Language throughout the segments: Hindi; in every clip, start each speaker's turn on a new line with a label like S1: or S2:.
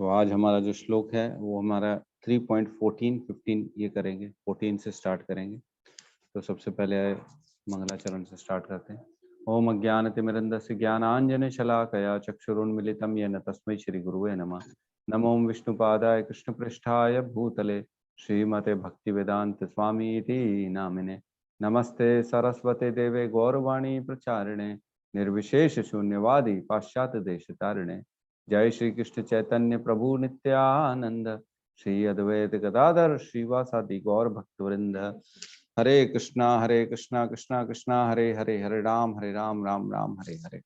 S1: तो आज हमारा जो श्लोक है वो हमारा 3.14 15 ये करेंगे, 14 से स्टार्ट करेंगे। तो सबसे पहले मंगलाचरण से स्टार्ट करते हैं। ओम अज्ञानतिमिरन्धस्य ज्ञानांजन शलाकया चक्षुरुन्मिलितं येन तस्मै श्री गुरुवे नमः। नमो विष्णुपादाय कृष्णपृष्ठाय भूतले श्रीमते भक्तिवेदांत स्वामी इति नामिने। नमस्ते सरस्वते देवे गौरवाणी प्रचारिणे निर्विशेष शून्यवादी पाश्चात्य देशतारिणे। जय श्री कृष्ण चैतन्य प्रभु नित्यानंद श्री अद्वैत गदाधर श्रीवासादि गौर भक्तवृंद। हरे कृष्णा कृष्णा कृष्णा हरे हरे, हरे राम राम राम हरे हरे।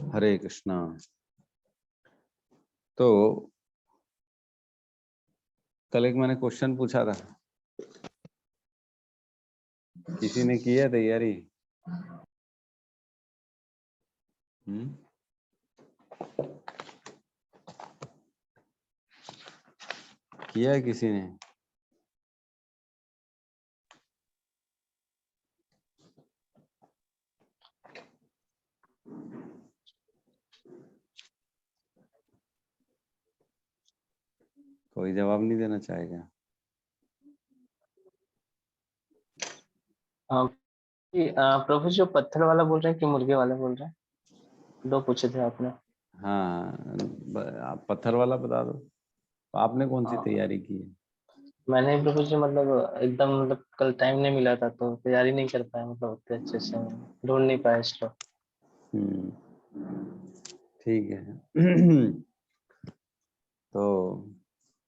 S1: हरे कृष्णा। तो कल एक मैंने क्वेश्चन पूछा था, किसी ने किया तैयारी? किया है किसी ने? कोई जवाब नहीं देना चाहेगा?
S2: प्रभु जो पत्थर वाला बोल रहे हैं कि मुर्गे वाला बोल रहे हैं? दो पूछे थे आपने।
S1: हाँ, आप पत्थर वाला बता दो। आपने कौन सी तैयारी की है?
S2: मैंने प्रभु जी मतलब एकदम मतलब कल टाइम नहीं मिला था तो तैयारी नहीं कर पाया, मतलब उतने अच्छे से ढूंढ नहीं पाया श्लोक।
S1: ठीक है। तो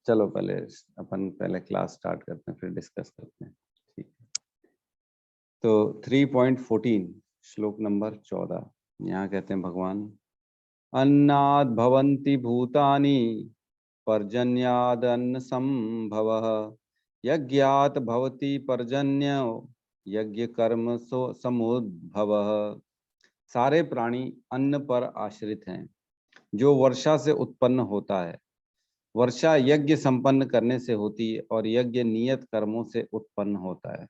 S1: चलो पहले अपन क्लास स्टार्ट करते हैं, फिर डिस्कस करते हैं। ठीक है। तो 3.14 श्लोक नंबर 14 यहाँ कहते हैं भगवान, अन्नाद् भवन्ति भूतानि पर्जन्याद् अन्न संभवः यज्ञात् भवति पर्जन्यो यज्ञ कर्म समुद्भवः। सारे प्राणी अन्न पर आश्रित हैं जो वर्षा से उत्पन्न होता है। वर्षा यज्ञ संपन्न करने से होती है और यज्ञ नियत कर्मों से उत्पन्न होता है।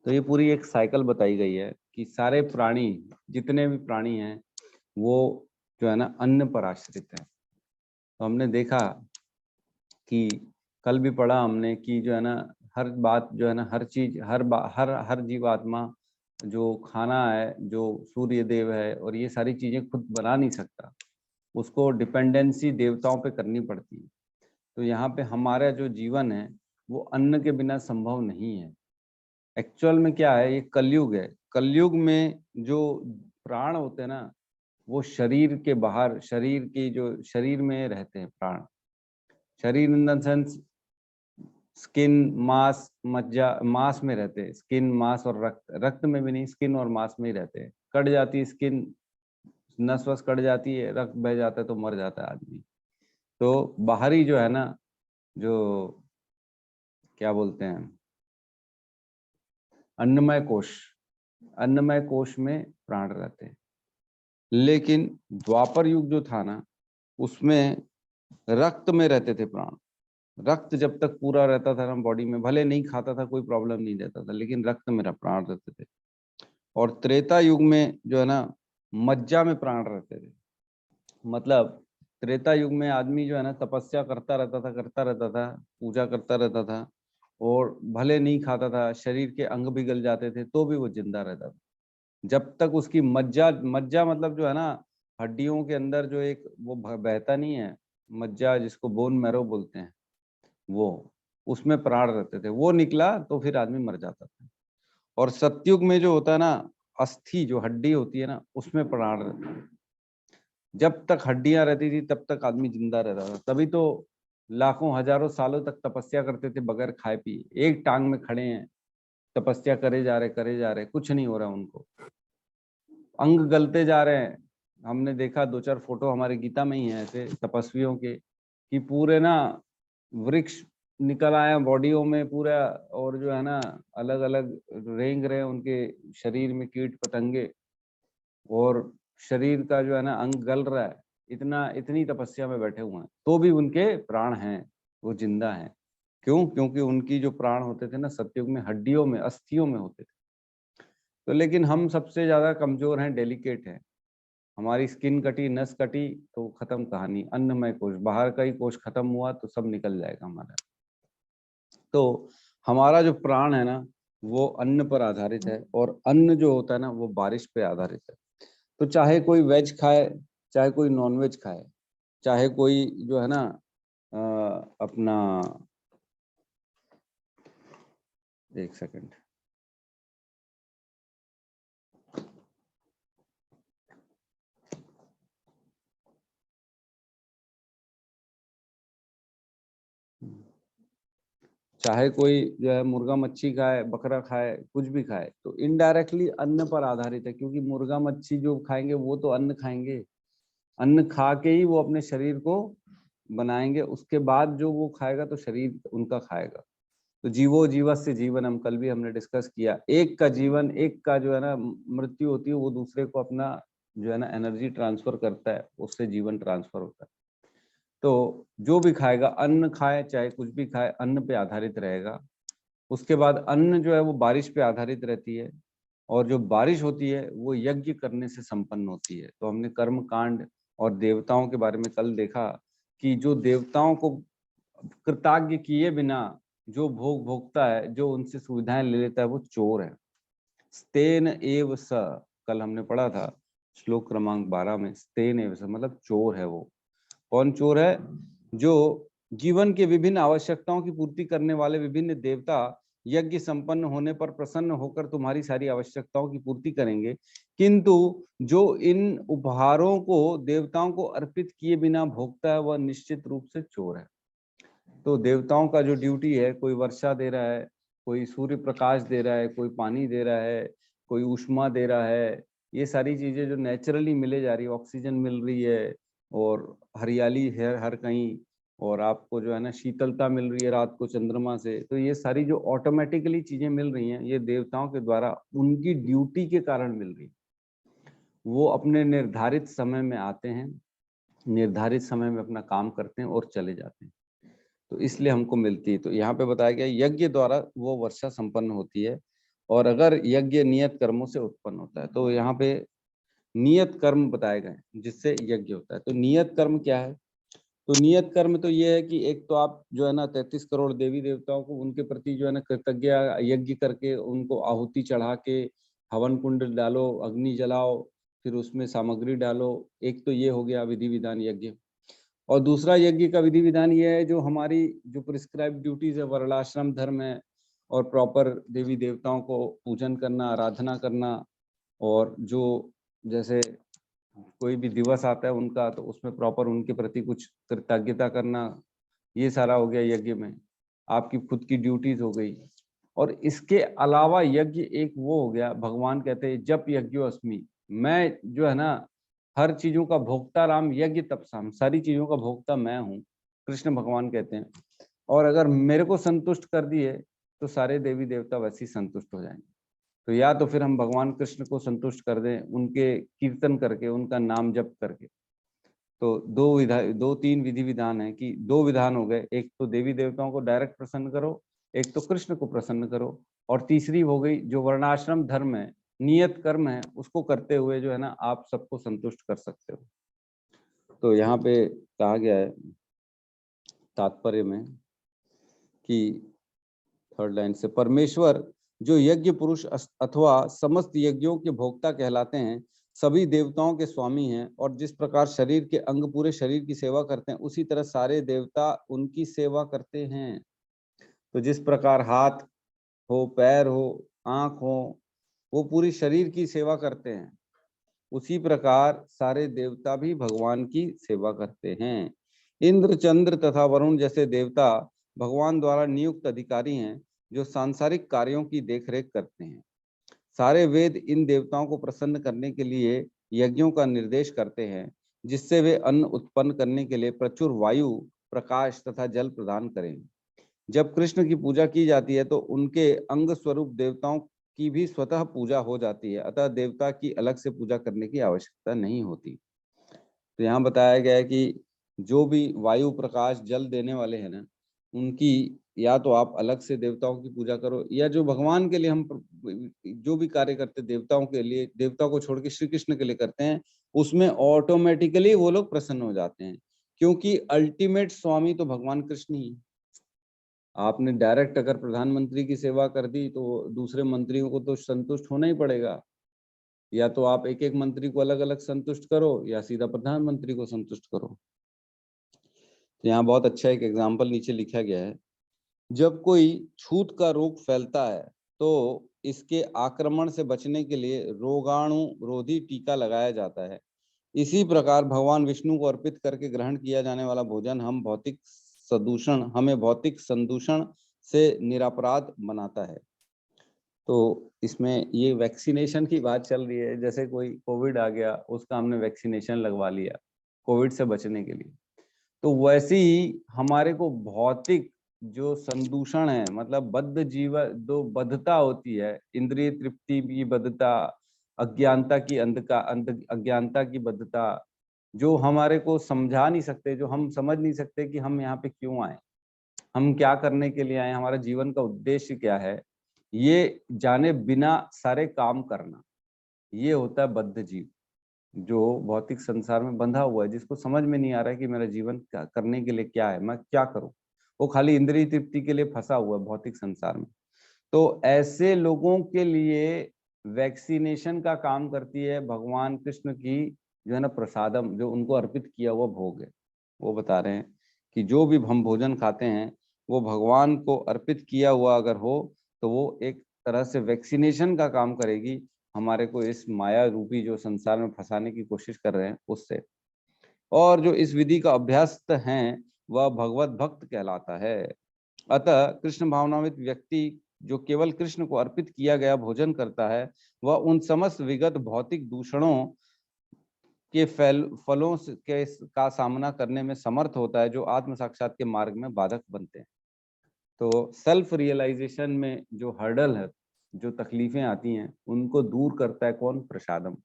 S1: तो ये पूरी एक साइकिल बताई गई है कि सारे प्राणी, जितने भी प्राणी हैं, वो जो है ना अन्न पर आश्रित है। तो हमने देखा कि कल भी पढ़ा हमने कि जो है ना हर बात जो है ना, हर चीज, हर जीवात्मा जो खाना है, जो सूर्य देव है, और ये सारी चीजें खुद बना नहीं सकता, उसको डिपेंडेंसी देवताओं पे करनी पड़ती है। तो यहाँ पे हमारा जो जीवन है वो अन्न के बिना संभव नहीं है। एक्चुअल में क्या है, ये कलयुग है। कलयुग में जो प्राण होते हैं ना, वो शरीर के बाहर, शरीर की जो शरीर में रहते हैं प्राण। शरीर इन द सेंस स्किन, मांस, मज्जा, मांस में रहते हैं। स्किन, मांस और रक्त, रक्त में भी नहीं, स्किन और मांस में ही रहते हैं। कट जाती है स्किन, नस वस कट जाती है, रक्त बह जाता है तो मर जाता है आदमी। तो बाहरी जो है ना, जो क्या बोलते हैं, अन्नमय कोश, अन्नमय कोश में प्राण रहते हैं। लेकिन द्वापर युग जो था ना, उसमें रक्त में रहते थे प्राण। रक्त जब तक पूरा रहता था ना बॉडी में, भले नहीं खाता था कोई प्रॉब्लम नहीं रहता था, लेकिन रक्त में प्राण रहते थे। और त्रेता युग में जो है ना, मज्जा में प्राण रहते थे। मतलब त्रेता युग में आदमी जो है ना तपस्या करता रहता था, पूजा करता रहता था, और भले नहीं खाता था, शरीर के अंग बिगल जाते थे तो भी वो जिंदा रहता था, जब तक उसकी मज्जा, मज्जा मतलब जो है ना हड्डियों के अंदर जो एक वो बहता नहीं है, मज्जा जिसको बोन मैरो बोलते हैं, वो, उसमें प्राण रहते थे। वो निकला तो फिर आदमी मर जाता था। और सतयुग में जो होता है ना, अस्थि जो हड्डी होती है ना, उसमें प्राण रहते हैं। जब तक हड्डियां रहती थी तब तक आदमी जिंदा रहता था। तभी तो लाखों हजारों सालों तक तपस्या करते थे बगैर खाए पिए। एक टांग में खड़े हैं, तपस्या करे जा रहे, कुछ नहीं हो रहा उनको, अंग गलते जा रहे हैं। हमने देखा 2-4 फोटो हमारे गीता में ही है ऐसे तपस्वियों के, कि पूरे ना वृक्ष निकल आए बॉडियों में पूरा, और जो है ना अलग अलग रेंग रहे हैं उनके शरीर में कीट पतंगे, और शरीर का जो है ना अंग गल रहा है। इतनी तपस्या में बैठे हुए हैं तो भी उनके प्राण हैं, वो जिंदा हैं। क्यों? क्योंकि उनकी जो प्राण होते थे ना सतयुग में, हड्डियों में, अस्थियों में होते थे। तो लेकिन हम सबसे ज्यादा कमजोर हैं, डेलिकेट हैं। हमारी स्किन कटी, नस कटी तो खत्म कहानी, अन्नमय कोश, बाहर का ही कोश खत्म हुआ तो सब निकल जाएगा हमारा। तो हमारा जो प्राण है ना वो अन्न पर आधारित है, और अन्न जो होता है ना वो बारिश पे आधारित है। तो चाहे कोई वेज खाए, चाहे कोई नॉन वेज खाए, चाहे कोई जो है ना अपना, एक सेकंड, चाहे कोई जो है मुर्गा मच्छी खाए, बकरा खाए, कुछ भी खाए, तो इनडायरेक्टली अन्न पर आधारित है, क्योंकि मुर्गा मच्छी जो खाएंगे वो तो अन्न खाएंगे, अन्न खा के ही वो अपने शरीर को बनाएंगे, उसके बाद जो वो खाएगा तो शरीर उनका खाएगा। तो जीवो जीवस्य जीवन, हम कल भी हमने डिस्कस किया, एक का जीवन, एक का जो है ना मृत्यु होती है, वो दूसरे को अपना जो है ना एनर्जी ट्रांसफर करता है, उससे जीवन ट्रांसफर होता है। तो जो भी खाएगा, अन्न खाए चाहे कुछ भी खाए, अन्न पे आधारित रहेगा। उसके बाद अन्न जो है वो बारिश पे आधारित रहती है, और जो बारिश होती है वो यज्ञ करने से संपन्न होती है। तो हमने कर्म कांड और देवताओं के बारे में कल देखा कि जो देवताओं को कृतज्ञ किए बिना जो भोग भोगता है, जो उनसे सुविधाएं ले लेता है, वो चोर है। स्तेन एव स, कल हमने पढ़ा था श्लोक क्रमांक 12 में, स्तेन एव स मतलब चोर है वो। कौन चोर है? जो जीवन के विभिन्न आवश्यकताओं की पूर्ति करने वाले विभिन्न देवता यज्ञ संपन्न होने पर प्रसन्न होकर तुम्हारी सारी आवश्यकताओं की पूर्ति करेंगे, किंतु जो इन उपहारों को देवताओं को अर्पित किए बिना भोगता है, वह निश्चित रूप से चोर है। तो देवताओं का जो ड्यूटी है, कोई वर्षा दे रहा है, कोई सूर्य प्रकाश दे रहा है, कोई पानी दे रहा है, कोई ऊष्मा दे रहा है, ये सारी चीजें जो नेचुरली मिले जा रही है, ऑक्सीजन मिल रही है और हरियाली है हर कहीं, और आपको जो है ना शीतलता मिल रही है रात को चंद्रमा से, तो ये सारी जो ऑटोमेटिकली चीजें मिल रही हैं, ये देवताओं के द्वारा उनकी ड्यूटी के कारण मिल रही है। वो अपने निर्धारित समय में आते हैं, निर्धारित समय में अपना काम करते हैं और चले जाते हैं, तो इसलिए हमको मिलती है। तो यहाँ पे बताया गया यज्ञ द्वारा वो वर्षा संपन्न होती है, और अगर यज्ञ नियत कर्मों से उत्पन्न होता है, तो यहाँ पे नियत कर्म बताए गए जिससे यज्ञ होता है। तो नियत कर्म क्या है? तो नियत कर्म तो ये है कि एक तो आप जो है ना 33 करोड़ देवी देवताओं को, उनके प्रति जो है ना कृतज्ञ यज्ञ करके, उनको आहुति चढ़ा के हवन कुंड डालो, अग्नि जलाओ, फिर उसमें सामग्री डालो। एक तो ये हो गया विधि विधान यज्ञ। और दूसरा यज्ञ का विधि विधान ये है, जो हमारी जो प्रिस्क्राइब ड्यूटीज है, वर्णाश्रम धर्म है, और प्रॉपर देवी देवताओं को पूजन करना, आराधना करना, और जो जैसे कोई भी दिवस आता है उनका, तो उसमें प्रॉपर उनके प्रति कुछ कृतज्ञता करना, ये सारा हो गया यज्ञ में। आपकी खुद की ड्यूटीज हो गई। और इसके अलावा यज्ञ एक वो हो गया, भगवान कहते हैं जप यज्ञो अस्मि, मैं जो है ना हर चीजों का भोक्ता राम यज्ञ तपसाम, सारी चीजों का भोक्ता मैं हूँ, कृष्ण भगवान कहते हैं। और अगर मेरे को संतुष्ट कर दिए तो सारे देवी देवता वैसे ही संतुष्ट हो जाएंगे। तो या तो फिर हम भगवान कृष्ण को संतुष्ट कर दें उनके कीर्तन करके, उनका नाम जप करके। तो दो तीन विधि विधान है, कि दो विधान हो गए, एक तो देवी देवताओं को डायरेक्ट प्रसन्न करो, एक तो कृष्ण को प्रसन्न करो, और तीसरी हो गई जो वर्णाश्रम धर्म है, नियत कर्म है, उसको करते हुए जो है ना आप सबको संतुष्ट कर सकते हो। तो यहाँ पे कहा गया है तात्पर्य में कि थर्ड लाइन से, परमेश्वर जो यज्ञ पुरुष अथवा समस्त यज्ञों के भोक्ता कहलाते हैं, सभी देवताओं के स्वामी हैं, और जिस प्रकार शरीर के अंग पूरे शरीर की सेवा करते हैं, उसी तरह सारे देवता उनकी सेवा करते हैं। तो जिस प्रकार हाथ हो, पैर हो, आंख हो, वो पूरी शरीर की सेवा करते हैं, उसी प्रकार सारे देवता भी भगवान की सेवा करते हैं। इंद्र, चंद्र तथा वरुण जैसे देवता भगवान द्वारा नियुक्त अधिकारी हैं, जो सांसारिक कार्यों की देखरेख करते हैं। सारे वेद इन देवताओं को प्रसन्न करने के लिए यज्ञों का निर्देश करते हैं, जिससे वे अन्न उत्पन्न करने के लिए प्रचुर वायु, प्रकाश तथा जल प्रदान करें। जब कृष्ण की पूजा की जाती है तो उनके अंग स्वरूप देवताओं की भी स्वतः पूजा हो जाती है, अतः देवता की अलग से पूजा करने की आवश्यकता नहीं होती। तो यहाँ बताया गया है कि जो भी वायु, प्रकाश, जल देने वाले हैं ना, उनकी या तो आप अलग से देवताओं की पूजा करो, या जो भगवान के लिए हम जो भी कार्य करते देवताओं के लिए, देवताओं को छोड़ के श्री कृष्ण के लिए करते हैं, उसमें ऑटोमेटिकली वो लोग प्रसन्न हो जाते हैं, क्योंकि अल्टीमेट स्वामी तो भगवान कृष्ण ही। आपने डायरेक्ट अगर प्रधानमंत्री की सेवा कर दी तो दूसरे मंत्रियों को तो संतुष्ट होना ही पड़ेगा, या तो आप एक एक मंत्री को अलग अलग संतुष्ट करो या सीधा प्रधानमंत्री को संतुष्ट करो। तो यहाँ बहुत अच्छा एक एग्जाम्पल नीचे लिखा गया है, जब कोई छूत का रोग फैलता है तो इसके आक्रमण से बचने के लिए रोगाणु रोधी टीका लगाया जाता है। इसी प्रकार भगवान विष्णु को अर्पित करके ग्रहण किया जाने वाला भोजन हमें भौतिक संदूषण से निरपराध बनाता है। तो इसमें ये वैक्सीनेशन की बात चल रही है, जैसे कोई कोविड आ गया, उसका हमने वैक्सीनेशन लगवा लिया कोविड से बचने के लिए, तो वैसे ही हमारे को भौतिक जो संदूषण है, मतलब बद्ध जीवन, जो बद्धता होती है, इंद्रिय तृप्ति की बद्धता, अज्ञानता की अज्ञानता की बद्धता, जो हमारे को समझा नहीं सकते, जो हम समझ नहीं सकते कि हम यहाँ पे क्यों आए, हम क्या करने के लिए आए, हमारा जीवन का उद्देश्य क्या है, ये जाने बिना सारे काम करना, ये होता है बद्ध जीव, जो भौतिक संसार में बंधा हुआ है, जिसको समझ में नहीं आ रहा है कि मेरा जीवन क्या करने के लिए क्या है, मैं क्या करूं। वो खाली इंद्रिय तृप्ति के लिए फंसा हुआ है भौतिक संसार में। तो ऐसे लोगों के लिए वैक्सीनेशन का काम करती है भगवान कृष्ण की जो है ना प्रसादम, जो उनको अर्पित किया हुआ भोग है। वो बता रहे हैं कि जो भी हम भोजन खाते हैं वो भगवान को अर्पित किया हुआ अगर हो तो वो एक तरह से वैक्सीनेशन का काम करेगी हमारे को इस माया रूपी जो संसार में फंसाने की कोशिश कर रहे हैं उससे। और जो इस विधि का अभ्यस्त है वह भगवत भक्त कहलाता है। अतः कृष्ण भावनावित व्यक्ति जो केवल कृष्ण को अर्पित किया गया भोजन करता है वह उन समस्त विगत भौतिक दूषणों के फलों का सामना करने में समर्थ होता है जो आत्म साक्षात के मार्ग में बाधक बनते हैं। तो सेल्फ रियलाइजेशन में जो हर्डल है, जो तकलीफें आती हैं, उनको दूर करता है कौन? प्रसादम।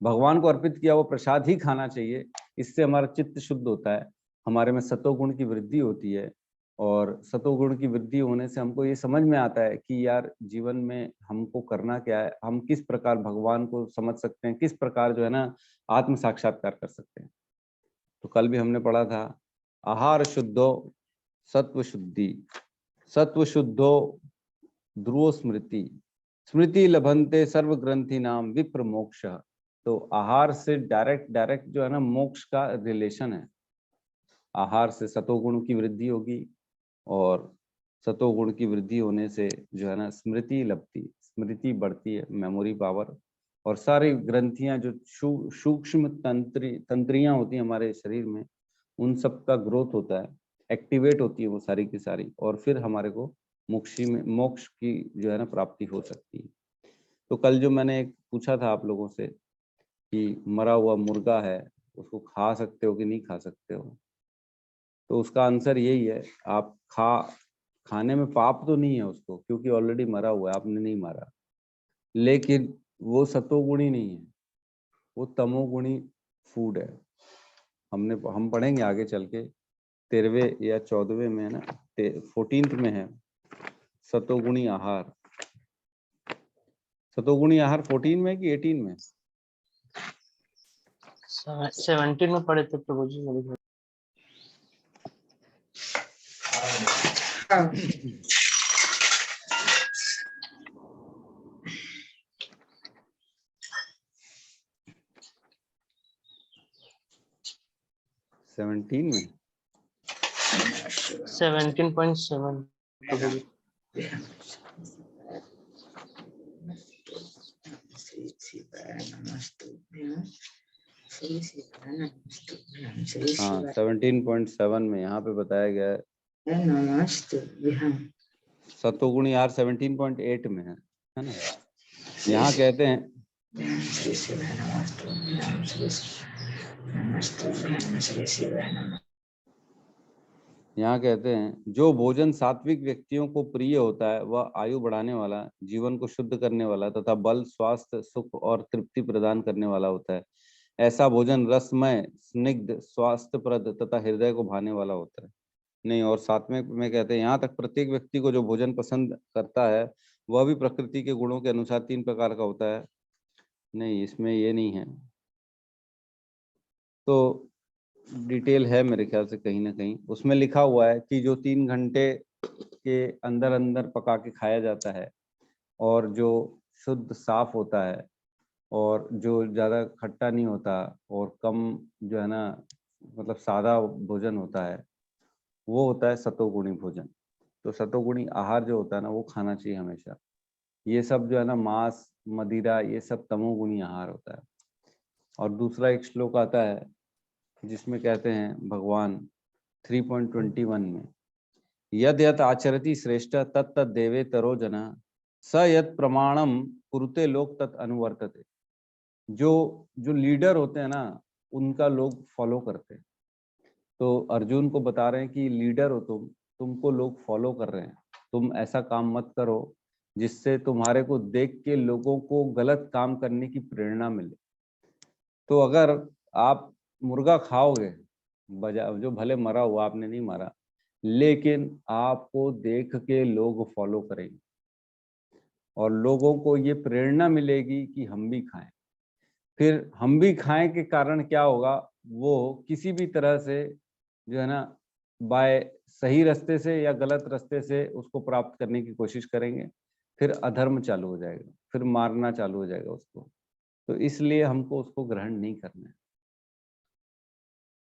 S1: भगवान को अर्पित किया वो प्रसाद ही खाना चाहिए, इससे हमारा चित्त शुद्ध होता है, हमारे में सतोगुण की वृद्धि होती है, और सतोगुण की वृद्धि होने से हमको ये समझ में आता है कि यार जीवन में हमको करना क्या है, हम किस प्रकार भगवान को समझ सकते हैं, किस प्रकार जो है ना आत्म साक्षात्कार कर सकते हैं। तो कल भी हमने पढ़ा था, आहार शुद्धो सत्व शुद्धि, सत्व शुद्धो ध्रुव स्मृति, स्मृति लभंते सर्व ग्रंथि नाम विप्र मोक्ष। तो आहार से डायरेक्ट जो है ना मोक्ष का रिलेशन है। आहार से सतोगुण की वृद्धि होगी, और सतोगुण की वृद्धि होने से जो है ना स्मृति लभती, स्मृति बढ़ती है, मेमोरी पावर, और सारी ग्रंथियां जो सूक्ष्म तंत्रियां होती हैं हमारे शरीर में, उन सब का ग्रोथ होता है, एक्टिवेट होती है वो सारी की सारी, और फिर हमारे को मोक्ष की जो है ना प्राप्ति हो सकती है। तो कल जो मैंने एक पूछा था आप लोगों से कि मरा हुआ मुर्गा है, उसको खा सकते हो कि नहीं खा सकते हो, तो उसका आंसर यही है, आप खाने में पाप तो नहीं है उसको, क्योंकि ऑलरेडी मरा हुआ है, आपने नहीं मारा, लेकिन वो सतोगुणी नहीं है, वो तमोगुणी फूड है। हम पढ़ेंगे आगे चल के 13वें या 14वें में है ना, 14th में है सतोगुणी आहार। सतोगुणी आहार 14 में कि 18 में?
S2: 17 में पढ़े थे प्रभु जी मेरे।
S1: सेवनटीन में
S2: 17.7 प्रभु जी।
S1: हाँ 17.7 में यहाँ पे बताया गया है सतोगुणी आहार 17.8 में है ना। यहाँ कहते हैं जो भोजन सात्विक व्यक्तियों को प्रिय होता है वह आयु बढ़ाने वाला, जीवन को शुद्ध करने वाला तथा बल, स्वास्थ्य, सुख और तृप्ति प्रदान करने वाला होता है। ऐसा भोजन रसमय, स्निग्ध, स्वास्थ्यप्रद तथा हृदय को भाने वाला होता है। नहीं, और सातवें में कहते हैं यहाँ तक प्रत्येक व्यक्ति को जो भोजन पसंद करता है वह भी प्रकृति के गुणों के अनुसार 3 प्रकार का होता है। नहीं, इसमें ये नहीं है। तो डिटेल है मेरे ख्याल से कहीं ना कहीं, उसमें लिखा हुआ है कि जो 3 घंटे के अंदर अंदर पका के खाया जाता है और जो शुद्ध साफ होता है और जो ज़्यादा खट्टा नहीं होता और कम जो है ना मतलब सादा भोजन होता है, वो होता है सतोगुणी भोजन। तो सतोगुणी आहार जो होता है ना वो खाना चाहिए हमेशा। ये सब जो है ना मांस मदिरा ये सब तमोगुणी आहार होता है। और दूसरा एक श्लोक आता है जिसमें कहते हैं भगवान 3.21 में, यद यत आचरति श्रेष्ठ तत् तत् देवे तरो जना स यत प्रमाणम कुरुते लोक तत् अनुवर्तते। जो जो लीडर होते हैं ना उनका लोग फॉलो करते हैं। तो अर्जुन को बता रहे हैं कि लीडर हो तुमको लोग फॉलो कर रहे हैं, तुम ऐसा काम मत करो जिससे तुम्हारे को देख के लोगों को गलत काम करने की प्रेरणा मिले। तो अगर आप मुर्गा खाओगे बजा जो भले मरा हुआ आपने नहीं मारा, लेकिन आपको देख के लोग फॉलो करेंगे और लोगों को ये प्रेरणा मिलेगी कि हम भी खाएं। फिर हम भी खाएं के कारण क्या होगा, वो किसी भी तरह से जो है ना बाय सही रास्ते से या गलत रास्ते से उसको प्राप्त करने की कोशिश करेंगे। फिर अधर्म चालू हो जाएगा, फिर मारना चालू हो जाएगा उसको। तो इसलिए हमको उसको ग्रहण नहीं करना है।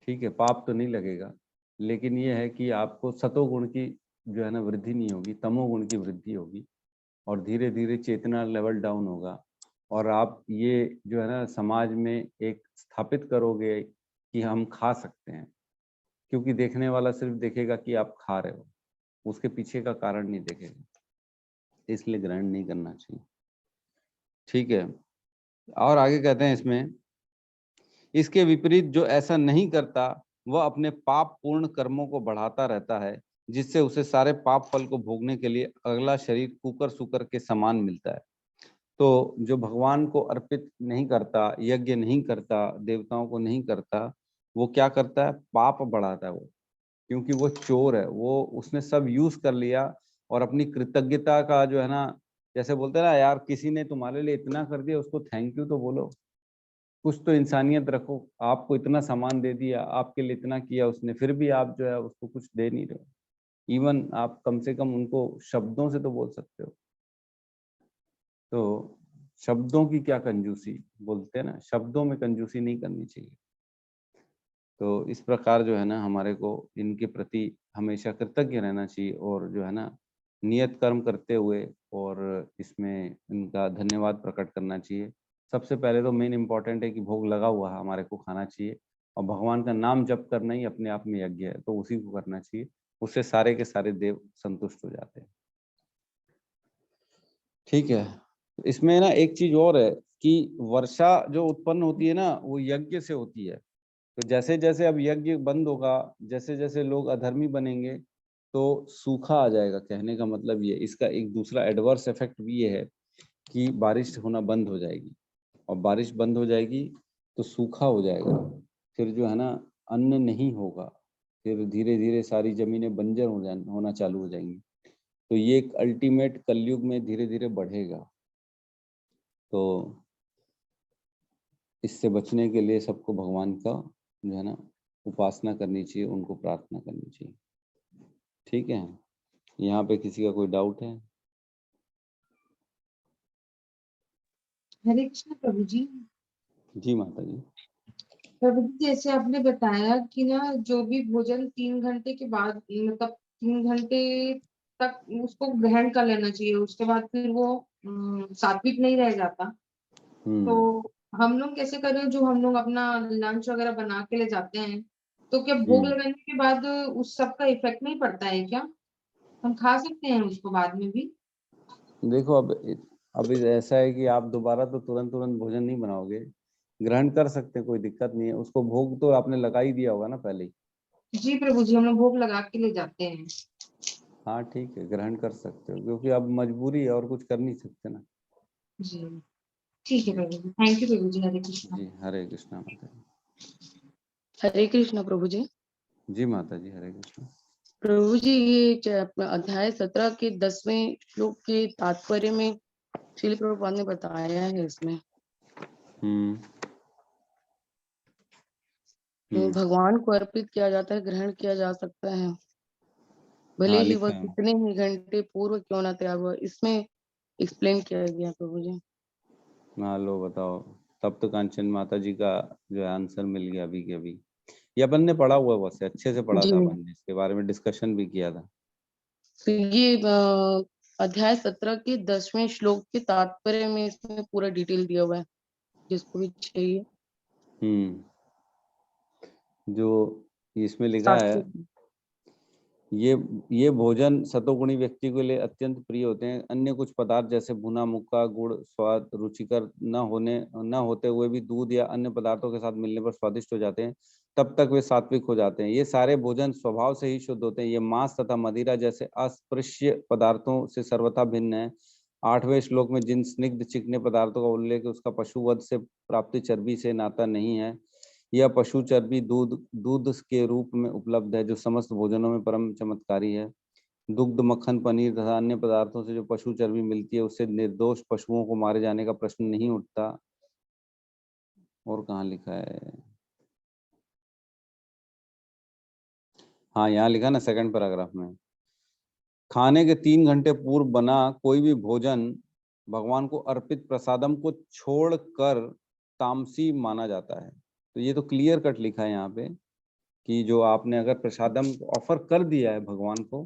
S1: ठीक है, पाप तो नहीं लगेगा, लेकिन ये है कि आपको सतोगुण की जो है ना वृद्धि नहीं होगी, तमोगुण की वृद्धि होगी और धीरे धीरे चेतना लेवल डाउन होगा। और आप ये जो है ना समाज में एक स्थापित करोगे कि हम खा सकते हैं, क्योंकि देखने वाला सिर्फ देखेगा कि आप खा रहे हो, उसके पीछे का कारण नहीं देखेगा। इसलिए ग्रहण नहीं करना चाहिए। ठीक है, और आगे कहते हैं इसमें, इसके विपरीत जो ऐसा नहीं करता वह अपने पाप पूर्ण कर्मों को बढ़ाता रहता है, जिससे उसे सारे पाप फल को भोगने के लिए अगला शरीर कुकर सुकर के समान मिलता है। तो जो भगवान को अर्पित नहीं करता, यज्ञ नहीं करता, देवताओं को नहीं करता, वो क्या करता है, पाप बढ़ाता है वो। क्योंकि वो चोर है, वो उसने सब यूज कर लिया और अपनी कृतज्ञता का जो है ना, जैसे बोलते हैं ना यार किसी ने तुम्हारे लिए इतना कर दिया उसको थैंक यू तो बोलो, कुछ तो इंसानियत रखो। आपको इतना सामान दे दिया, आपके लिए इतना किया उसने, फिर भी आप जो है उसको कुछ दे नहीं रहे हो। इवन आप कम से कम उनको शब्दों से तो बोल सकते हो। तो शब्दों की क्या कंजूसी, बोलते हैं ना शब्दों में कंजूसी नहीं करनी चाहिए। तो इस प्रकार जो है ना हमारे को इनके प्रति हमेशा कृतज्ञ रहना चाहिए और जो है ना नियत कर्म करते हुए और इसमें इनका धन्यवाद प्रकट करना चाहिए। सबसे पहले तो मेन इम्पोर्टेंट है कि भोग लगा हुआ है हमारे को खाना चाहिए, और भगवान का नाम जप करना ही अपने आप में यज्ञ है, तो उसी को करना चाहिए। उससे सारे के सारे देव संतुष्ट हो जाते हैं। ठीक है, इसमें ना एक चीज और है कि वर्षा जो उत्पन्न होती है ना वो यज्ञ से होती है। तो जैसे जैसे अब यज्ञ बंद होगा, जैसे जैसे लोग अधर्मी बनेंगे, तो सूखा आ जाएगा। कहने का मतलब ये, इसका एक दूसरा एडवर्स इफेक्ट भी ये है कि बारिश होना बंद हो जाएगी, और बारिश बंद हो जाएगी तो सूखा हो जाएगा। फिर जो है ना अन्न नहीं होगा, फिर धीरे धीरे सारी जमीनें बंजर होना चालू हो जाएंगी। तो ये एक अल्टीमेट कलयुग में धीरे धीरे बढ़ेगा। तो इससे बचने के लिए सबको भगवान का जो है ना उपासना करनी चाहिए, उनको प्रार्थना करनी चाहिए। ठीक है, यहाँ पे किसी का कोई डाउट है?
S3: हरे कृष्ण प्रभु जी।
S1: जी माता जी।
S3: प्रभु जी जैसे आपने बताया कि ना जो भी भोजन 3 घंटे के बाद मतलब 3 घंटे तक उसको ग्रहण कर लेना चाहिए, उसके बाद फिर वो सात्विक नहीं रह जाता। तो हम लोग कैसे करें, जो हम लोग अपना लंच वगैरह बना के ले जाते हैं, तो क्या भोग लगाने के बाद उस सब का इफेक्ट नहीं पड़ता है क्या? हम खा सकते हैं उसको बाद में भी?
S1: देखो अब ऐसा है कि आप दोबारा तो तुरंत तुरंत भोजन नहीं बनाओगे, ग्रहण कर सकते हैं, कोई दिक्कत नहीं है। उसको भोग तो आपने लगा ही दिया होगा ना पहले ही।
S3: जी प्रभु जी, हम लोग भोग लगा के ले जाते हैं।
S1: हाँ ठीक है, ग्रहण कर सकते हो, क्योंकि अब मजबूरी है और कुछ कर नहीं सकते ना।
S3: जी ठीक है प्रभु जी, थैंक यू प्रभु जी। हरे कृष्णा।
S1: जी हरे कृष्णा माता
S4: हरे कृष्ण प्रभु जी।
S1: जी माता जी हरे कृष्णा।
S4: प्रभु जी, ये अध्याय 17 के 10वें श्लोक के तात्पर्य में श्रील प्रभुपाद ने बताया है इसमें। भगवान को अर्पित किया जाता है, ग्रहण किया जा सकता है, भले
S1: हाँ
S4: ही वह
S1: लिखा है।
S4: कितने ही घंटे पूर्व क्यों ना त्याग हुआ, इसमें एक्सप्लेन किया गया प्रभु जी।
S1: हाँ लो बताओ। तब तो कांचन माता जी का जो है आंसर मिल गया अभी के अभी। ये अपन ने पढ़ा हुआ है, वैसे अच्छे से पढ़ा
S4: जी,
S1: था अपन ने, इसके बारे में डिस्कशन भी किया था।
S4: तो ये अध्याय 17 के 10वें श्लोक के तात्पर्य में इसमें पूरा डिटेल दिया हुआ है, जिसको भी चाहिए।
S1: जो इसमें लिखा है,
S4: सात्विक।
S1: ये भोजन सतोगुणी व्यक्ति के लिए अत्यंत प्रिय होते हैं। अन्य कुछ पदार्थ जैसे भुना मुक्का, गुड़, स्वाद रुचिकर न होते हुए भी दूध या अन्य पदार्थों के साथ मिलने पर स्वादिष्ट हो जाते हैं, तब तक वे सात्विक हो जाते हैं। ये सारे भोजन स्वभाव से ही शुद्ध होते हैं। ये मांस तथा मदिरा जैसे अस्पृश्य पदार्थों से सर्वथा भिन्न है। 8वें श्लोक में जिन स्निग्ध चिकने पदार्थों का उल्लेख है, उसका पशुवध से प्राप्ति चर्बी से नाता नहीं है। यह पशु चर्बी दूध के रूप में उपलब्ध है, जो समस्त भोजनों में परम चमत्कारी है। दुग्ध, मक्खन, पनीर तथा अन्य पदार्थों से जो पशु चर्बी मिलती है, उससे निर्दोष पशुओं को मारे जाने का प्रश्न नहीं उठता। और कहाँ लिखा है? हाँ यहाँ लिखा ना, सेकंड पैराग्राफ में, खाने के 3 घंटे पूर्व बना कोई भी भोजन भगवान को अर्पित प्रसादम को छोड़कर तामसी माना जाता है। तो ये तो क्लियर कट लिखा है यहाँ पे कि जो आपने अगर प्रसादम ऑफर कर दिया है भगवान को,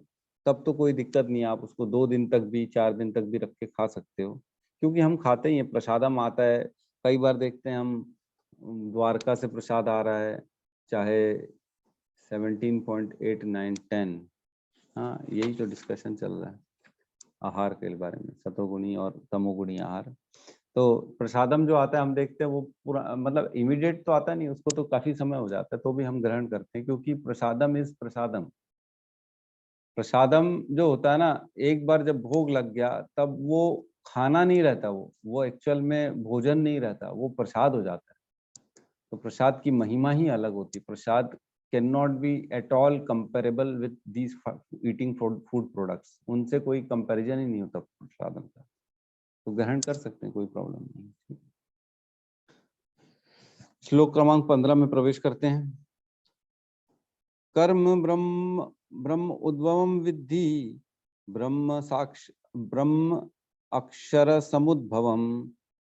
S1: तब तो कोई दिक्कत नहीं है, आप उसको 2 दिन तक भी 4 दिन तक भी रख के खा सकते हो, क्योंकि हम खाते ही हैं। प्रसादम आता है, कई बार देखते हैं हम, द्वारका से प्रसाद आ रहा है, चाहे 17.8, 9, 10। हाँ यही तो डिस्कशन चल रहा है आहार के बारे में, सतोगुणी और तमोगुणी आहार। तो प्रसादम जो आता है हम देखते हैं वो पूरा मतलब इमीडिएट तो आता नहीं, उसको तो काफी समय हो जाता है, तो भी हम ग्रहण करते हैं, क्योंकि प्रसादम इज प्रसादम। प्रसादम जो होता है ना, एक बार जब भोग लग गया तब वो खाना नहीं रहता, वो एक्चुअल में भोजन नहीं रहता, वो प्रसाद हो जाता है। तो प्रसाद की महिमा ही अलग होती है। Prasad can not be at all comparable with these eating food products, उनसे कोई कंपैरिजन ही नहीं होता प्रसादम का। तो ग्रहण कर सकते हैं, कोई प्रॉब्लम नहीं। श्लोक क्रमांक 15 में प्रवेश करते हैं। कर्म ब्रह्म उद्भवम विद्धि, ब्रह्म अक्षर समुद्भवम,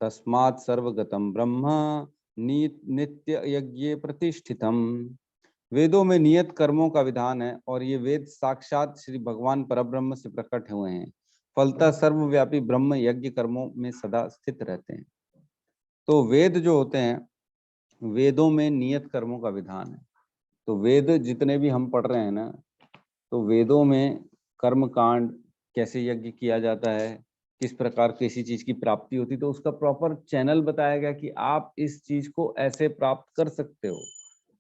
S1: तस्मात् सर्वगतम ब्रह्म नित्य यज्ञ प्रतिष्ठितम। वेदों में नियत कर्मों का विधान है और ये वेद साक्षात श्री भगवान परब्रह्म से प्रकट हुए हैं। फलतः सर्वव्यापी ब्रह्म यज्ञ कर्मों में सदा स्थित रहते हैं। तो वेद जो होते हैं, वेदों में नियत कर्मों का विधान है। तो वेद जितने भी हम पढ़ रहे हैं ना, तो वेदों में कर्म कांड, कैसे यज्ञ किया जाता है, किस प्रकार किसी चीज की प्राप्ति होती, तो उसका प्रॉपर चैनल बताया गया कि आप इस चीज को ऐसे प्राप्त कर सकते हो।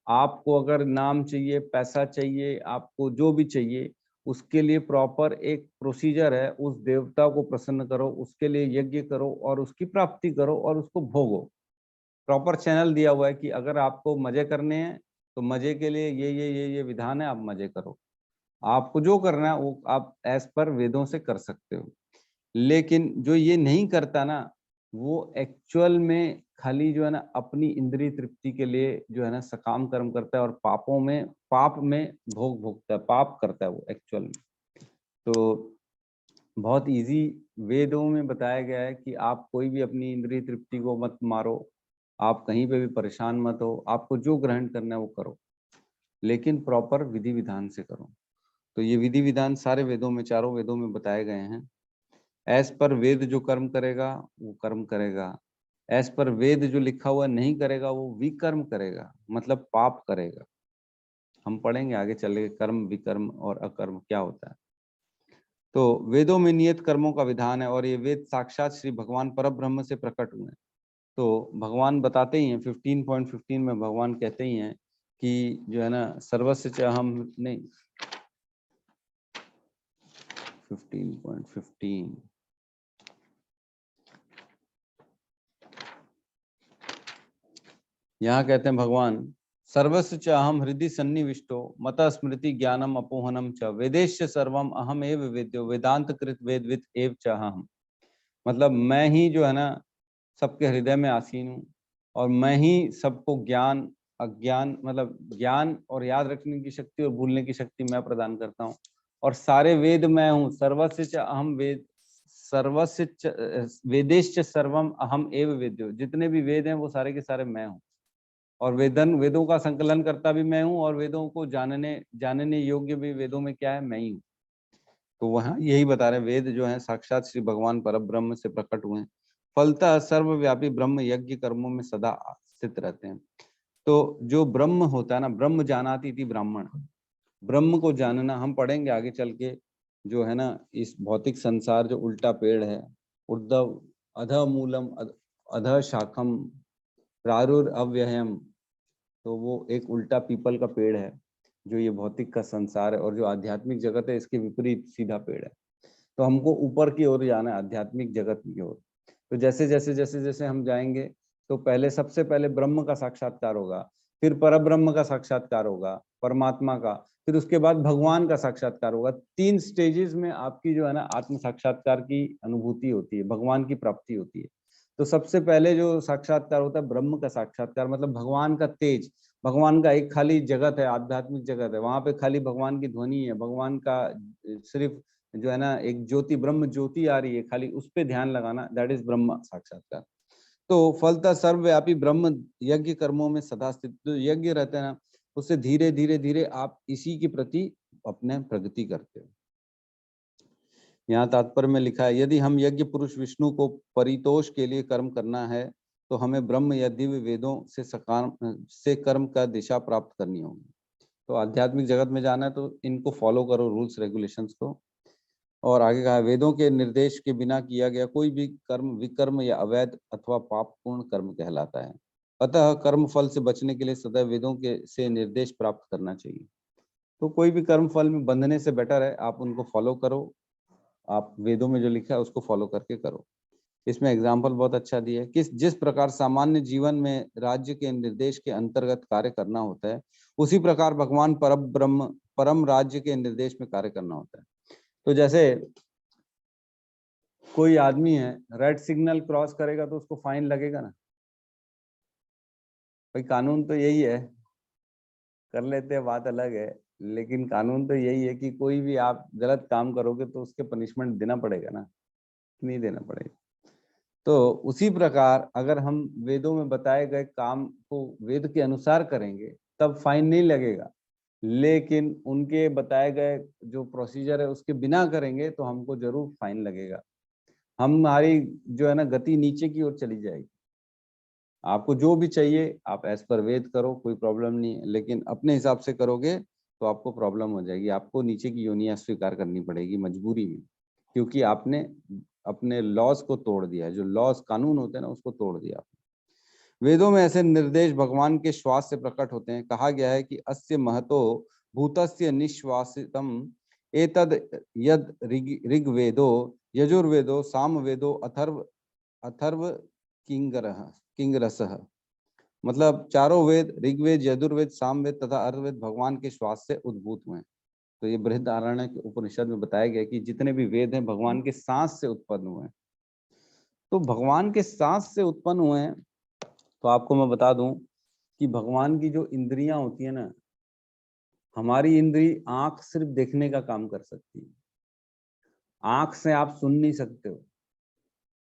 S1: आपको अगर नाम चाहिए, पैसा चाहिए, आपको जो भी चाहिए, उसके लिए प्रॉपर एक प्रोसीजर है। उस देवता को प्रसन्न करो, उसके लिए यज्ञ करो और उसकी प्राप्ति करो और उसको भोगो। प्रॉपर चैनल दिया हुआ है कि अगर आपको मजे करने हैं तो मजे के लिए ये विधान है, आप मजे करो। आपको जो करना है वो आप एज पर वेदों से कर सकते हो। लेकिन जो ये नहीं करता ना, वो एक्चुअल में खाली जो है ना अपनी इंद्रिय तृप्ति के लिए जो है ना सकाम कर्म करता है और पाप में भोग भोगता है, पाप करता है वो एक्चुअल में। तो बहुत इजी वेदों में बताया गया है कि आप कोई भी अपनी इंद्रिय तृप्ति को मत मारो, आप कहीं पे भी परेशान मत हो, आपको जो ग्रहण करना है वो करो, लेकिन प्रॉपर विधि विधान से करो। तो ये विधि विधान सारे वेदों में, चारों वेदों में बताए गए हैं। एज पर वेद जो कर्म करेगा वो कर्म करेगा, एज पर वेद जो लिखा हुआ नहीं करेगा वो विकर्म करेगा, मतलब पाप करेगा। हम पढ़ेंगे आगे चले कर्म, विकर्म और अकर्म क्या होता है। तो वेदों में नियत कर्मों का विधान है और ये वेद साक्षात श्री भगवान परब्रह्म से प्रकट हुए हैं। तो भगवान बताते ही हैं 15.15 में, भगवान कहते ही हैं कि जो है ना सर्वस्य च अहम नहीं, 15.15 यहाँ कहते हैं भगवान, सर्वस्य च अहम हृदि सन्निविष्टो मत स्मृति ज्ञानम अपोहनम च वेदेश्य सर्वम अहम एव वेद्यो वेदांत कृत वेदविद एव च अहम। मतलब मैं ही जो है ना सबके हृदय में आसीन हूँ, और मैं ही सबको ज्ञान अज्ञान मतलब ज्ञान और याद रखने की शक्ति और भूलने की शक्ति मैं प्रदान करता हूँ। और सारे वेद मैं हूँ। सर्वस्य च अहम वेद, सर्वस्य च वेदेश्च सर्वम अहम एव वेद्यो। जितने भी वेद हैं वो सारे के सारे मैं हूँ। और वेदों का संकलन करता भी मैं हूँ, और वेदों को जानने योग्य भी वेदों में क्या है, मैं ही हूँ। तो वहाँ यही बता रहे हैं, वेद जो है साक्षात श्री भगवान परब्रह्म से प्रकट हुए हैं। फलतः सर्वव्यापी ब्रह्म यज्ञ कर्मों में सदा स्थित रहते हैं। तो जो ब्रह्म होता है ना, ब्रह्म जानाति इति ब्राह्मण, ब्रह्म को जानना हम पढ़ेंगे आगे चल के, जो है ना इस भौतिक संसार जो उल्टा पेड़ है, उद्धव अध मूलम अध शाखम प्रारुर अव्ययम, तो वो एक उल्टा पीपल का पेड़ है जो ये भौतिक का संसार है, और जो आध्यात्मिक जगत है इसके विपरीत सीधा पेड़ है। तो हमको ऊपर की ओर जाना है, आध्यात्मिक जगत की ओर। तो जैसे जैसे जैसे जैसे हम जाएंगे, तो पहले सबसे पहले ब्रह्म का साक्षात्कार होगा, फिर परब्रह्म का साक्षात्कार होगा, परमात्मा का, फिर उसके बाद भगवान का साक्षात्कार होगा। 3 स्टेजेस में आपकी जो है ना आत्म साक्षात्कार की अनुभूति होती है, भगवान की प्राप्ति होती है। तो सबसे पहले जो साक्षात्कार होता है ब्रह्म का साक्षात्कार, मतलब भगवान का तेज, भगवान का एक खाली जगत है, आध्यात्मिक जगत है, वहां पे खाली भगवान की ध्वनि है, भगवान का सिर्फ जो है ना एक ज्योति, ब्रह्म ज्योति आ रही है, खाली उस पे ध्यान लगाना, दैट इज ब्रह्म साक्षात्कार। तो फलतः सर्वव्यापी ब्रह्म यज्ञ कर्मों में सदा स्थित, जो यज्ञ रहते हैं ना उससे धीरे धीरे धीरे आप इसी के प्रति अपने प्रगति करते हो। यहाँ तात्पर्य में लिखा है, यदि हम यज्ञ पुरुष विष्णु को परितोष के लिए कर्म करना है तो हमें ब्रह्म या दिव्य वेदों से कर्म का दिशा प्राप्त करनी होगी। तो आध्यात्मिक जगत में जाना है तो इनको फॉलो करो, रूल्स रेगुलेशंस को। और आगे कहा, वेदों के निर्देश के बिना किया गया कोई भी कर्म विकर्म या अवैध अथवा पापपूर्ण कर्म कहलाता है। अतः कर्म फल से बचने के लिए सदैव वेदों के से निर्देश प्राप्त करना चाहिए। तो कोई भी कर्म फल में बंधने से बेटर है आप उनको फॉलो करो, आप वेदों में जो लिखा है उसको फॉलो करके करो। इसमें एग्जाम्पल बहुत अच्छा दिया है कि जिस प्रकार सामान्य जीवन में राज्य के निर्देश के अंतर्गत कार्य करना होता है, उसी प्रकार भगवान परम राज्य के निर्देश में कार्य करना होता है। तो जैसे कोई आदमी है, रेड सिग्नल क्रॉस करेगा तो उसको फाइन लगेगा ना भाई, कानून तो यही है, कर लेते हैं बात अलग है, लेकिन कानून तो यही है कि कोई भी आप गलत काम करोगे तो उसके पनिशमेंट देना पड़ेगा ना, नहीं देना पड़ेगा। तो उसी प्रकार अगर हम वेदों में बताए गए काम को वेद के अनुसार करेंगे तब फाइन नहीं लगेगा, लेकिन उनके बताए गए जो प्रोसीजर है उसके बिना करेंगे तो हमको जरूर फाइन लगेगा। हमारी जो है ना गति नीचे की ओर चली जाएगी। आपको जो भी चाहिए आप एज पर वेद करो, कोई प्रॉब्लम नहीं है, लेकिन अपने हिसाब से करोगे तो आपको प्रॉब्लम हो जाएगी, आपको नीचे की योनियां स्वीकार करनी पड़ेगी मजबूरी में, क्योंकि आपने अपने लॉज को तोड़ दिया है, जो लॉज कानून होते हैं ना उसको तोड़ दिया आपने। वेदों में ऐसे निर्देश भगवान के श्वास से प्रकट होते हैं। कहा गया है कि अस्य महतो भूतस्य निश्वासितम एतद यद ऋग्वेदो यजुर्वेदो सामवेदो अथर्व किंगरसः, मतलब चारों वेद ऋग्वेद यजुर्वेद सामवेद तथा अथर्ववेद भगवान के श्वास से उद्भूत हुए हैं। तो ये बृहदारण्यक के उपनिषद में बताया गया कि जितने भी वेद हैं भगवान के सांस से उत्पन्न हुए हैं। तो भगवान के सांस से उत्पन्न हुए हैं। तो आपको मैं बता दूं कि भगवान की जो इंद्रियां होती है ना, हमारी इंद्री आंख सिर्फ देखने का काम कर सकती है, आंख से आप सुन नहीं सकते हो,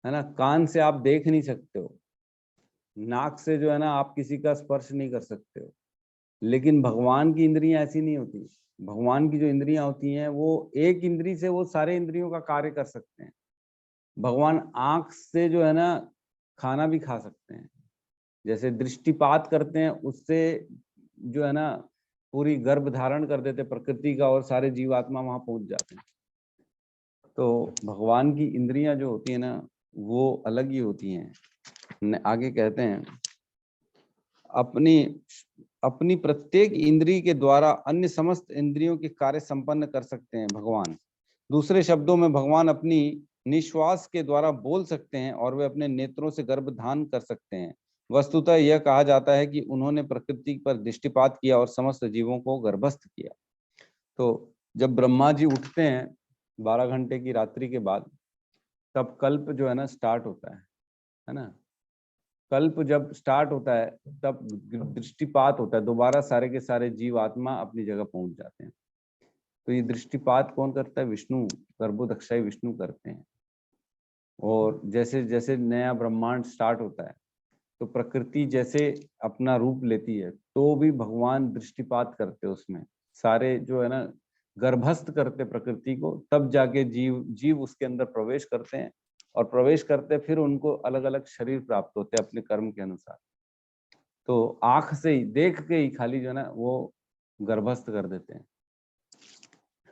S1: है ना, कान से आप देख नहीं सकते हो, नाक से जो है ना आप किसी का स्पर्श नहीं कर सकते हो। लेकिन भगवान की इंद्रियां ऐसी नहीं होती। भगवान की जो इंद्रियां होती हैं वो एक इंद्री से वो सारे इंद्रियों का कार्य कर सकते हैं। भगवान आंख से जो है ना खाना भी खा सकते हैं, जैसे दृष्टिपात करते हैं उससे जो है ना पूरी गर्भ धारण कर देते प्रकृति का और सारे जीवात्मा वहां पहुंच जाते हैं। तो भगवान की इंद्रियां जो होती है ना वो अलग ही होती हैं। आगे कहते हैं अपनी प्रत्येक इंद्रिय के द्वारा अन्य समस्त इंद्रियों के कार्य संपन्न कर सकते हैं भगवान। दूसरे शब्दों में भगवान अपनी निश्वास के द्वारा बोल सकते हैं और वे अपने नेत्रों से गर्भधान कर सकते हैं। वस्तुतः यह कहा जाता है कि उन्होंने प्रकृति पर दृष्टिपात किया और समस्त जीवों को गर्भस्थ किया। तो जब ब्रह्मा जी उठते हैं 12 घंटे की रात्रि के बाद, तब कल्प जो है ना स्टार्ट होता है ना। कल्प जब स्टार्ट होता है तब दृष्टिपात होता है, दोबारा सारे के सारे जीव आत्मा अपनी जगह पहुंच जाते हैं। तो ये दृष्टिपात कौन करता है? विष्णु, गर्भोदक्षाई विष्णु करते हैं। और जैसे जैसे नया ब्रह्मांड स्टार्ट होता है तो प्रकृति जैसे अपना रूप लेती है तो भी भगवान दृष्टिपात करते उसमें, सारे जो है ना गर्भस्थ करते प्रकृति को, तब जाके जीव उसके अंदर प्रवेश करते हैं, और प्रवेश करते फिर उनको अलग अलग शरीर प्राप्त होते हैं अपने कर्म के अनुसार। तो आंख से ही देख के ही खाली जो है ना वो गर्भस्थ कर देते हैं।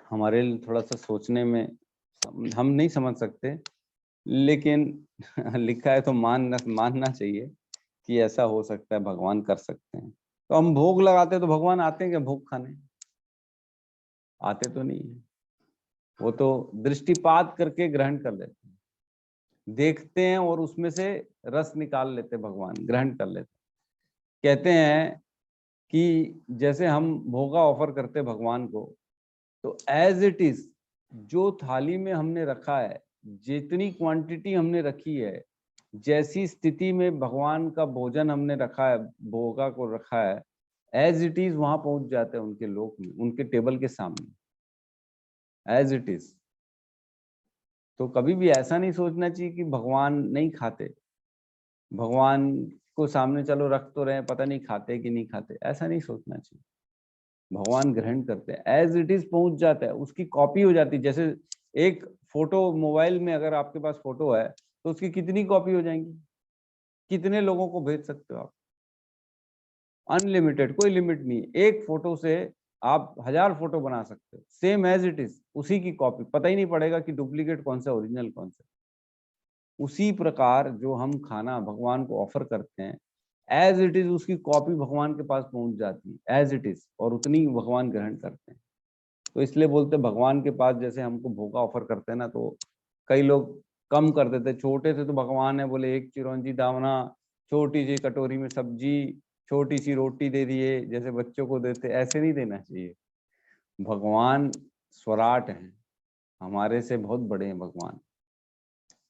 S1: हमारे लिए थोड़ा सा सोचने में हम नहीं समझ सकते, लेकिन लिखा है तो मानना चाहिए कि ऐसा हो सकता है, भगवान कर सकते हैं। तो हम भोग लगाते तो भगवान आते हैं क्या भोग खाने? आते तो नहीं है, वो तो दृष्टिपात करके ग्रहण कर लेते हैं, देखते हैं और उसमें से रस निकाल लेते भगवान, ग्रहण कर लेते। कहते हैं कि जैसे हम भोगा ऑफर करते भगवान को, तो एज इट इज जो थाली में हमने रखा है, जितनी क्वांटिटी हमने रखी है, जैसी स्थिति में भगवान का भोजन हमने रखा है, भोगा को रखा है, एज इट इज वहां पहुंच जाते हैं उनके लोक में, उनके टेबल के सामने, एज इट इज। तो कभी भी ऐसा नहीं सोचना चाहिए कि भगवान नहीं खाते, भगवान को सामने चलो रख तो रहे, पता नहीं खाते कि नहीं खाते, ऐसा नहीं सोचना चाहिए। भगवान ग्रहण करते हैं, एज इट इज पहुंच जाता है, उसकी कॉपी हो जाती है। जैसे एक फोटो मोबाइल में अगर आपके पास फोटो है तो उसकी कितनी कॉपी हो जाएंगी, कितने लोगों को भेज सकते हो आप? अनलिमिटेड, कोई लिमिट नहीं है। एक फोटो से आप 1000 फोटो बना सकते हो, सेम एज इट इज, उसी की कॉपी, पता ही नहीं पड़ेगा कि डुप्लीकेट कौन सा ओरिजिनल कौन सा। उसी प्रकार जो हम खाना भगवान को ऑफर करते हैं, एज इट इज उसकी कॉपी भगवान के पास पहुंच जाती है एज इट इज, और उतनी भगवान ग्रहण करते हैं। तो इसलिए बोलते हैं भगवान के पास जैसे हमको भोगा ऑफर करते हैं ना, तो कई लोग कम कर देते, छोटे से तो भगवान है, बोले एक चिरौंजी दावना, छोटी सी कटोरी में सब्जी, छोटी सी रोटी दे दिए जैसे बच्चों को देते, ऐसे नहीं देना चाहिए। भगवान स्वराट हैं, हमारे से बहुत बड़े हैं भगवान।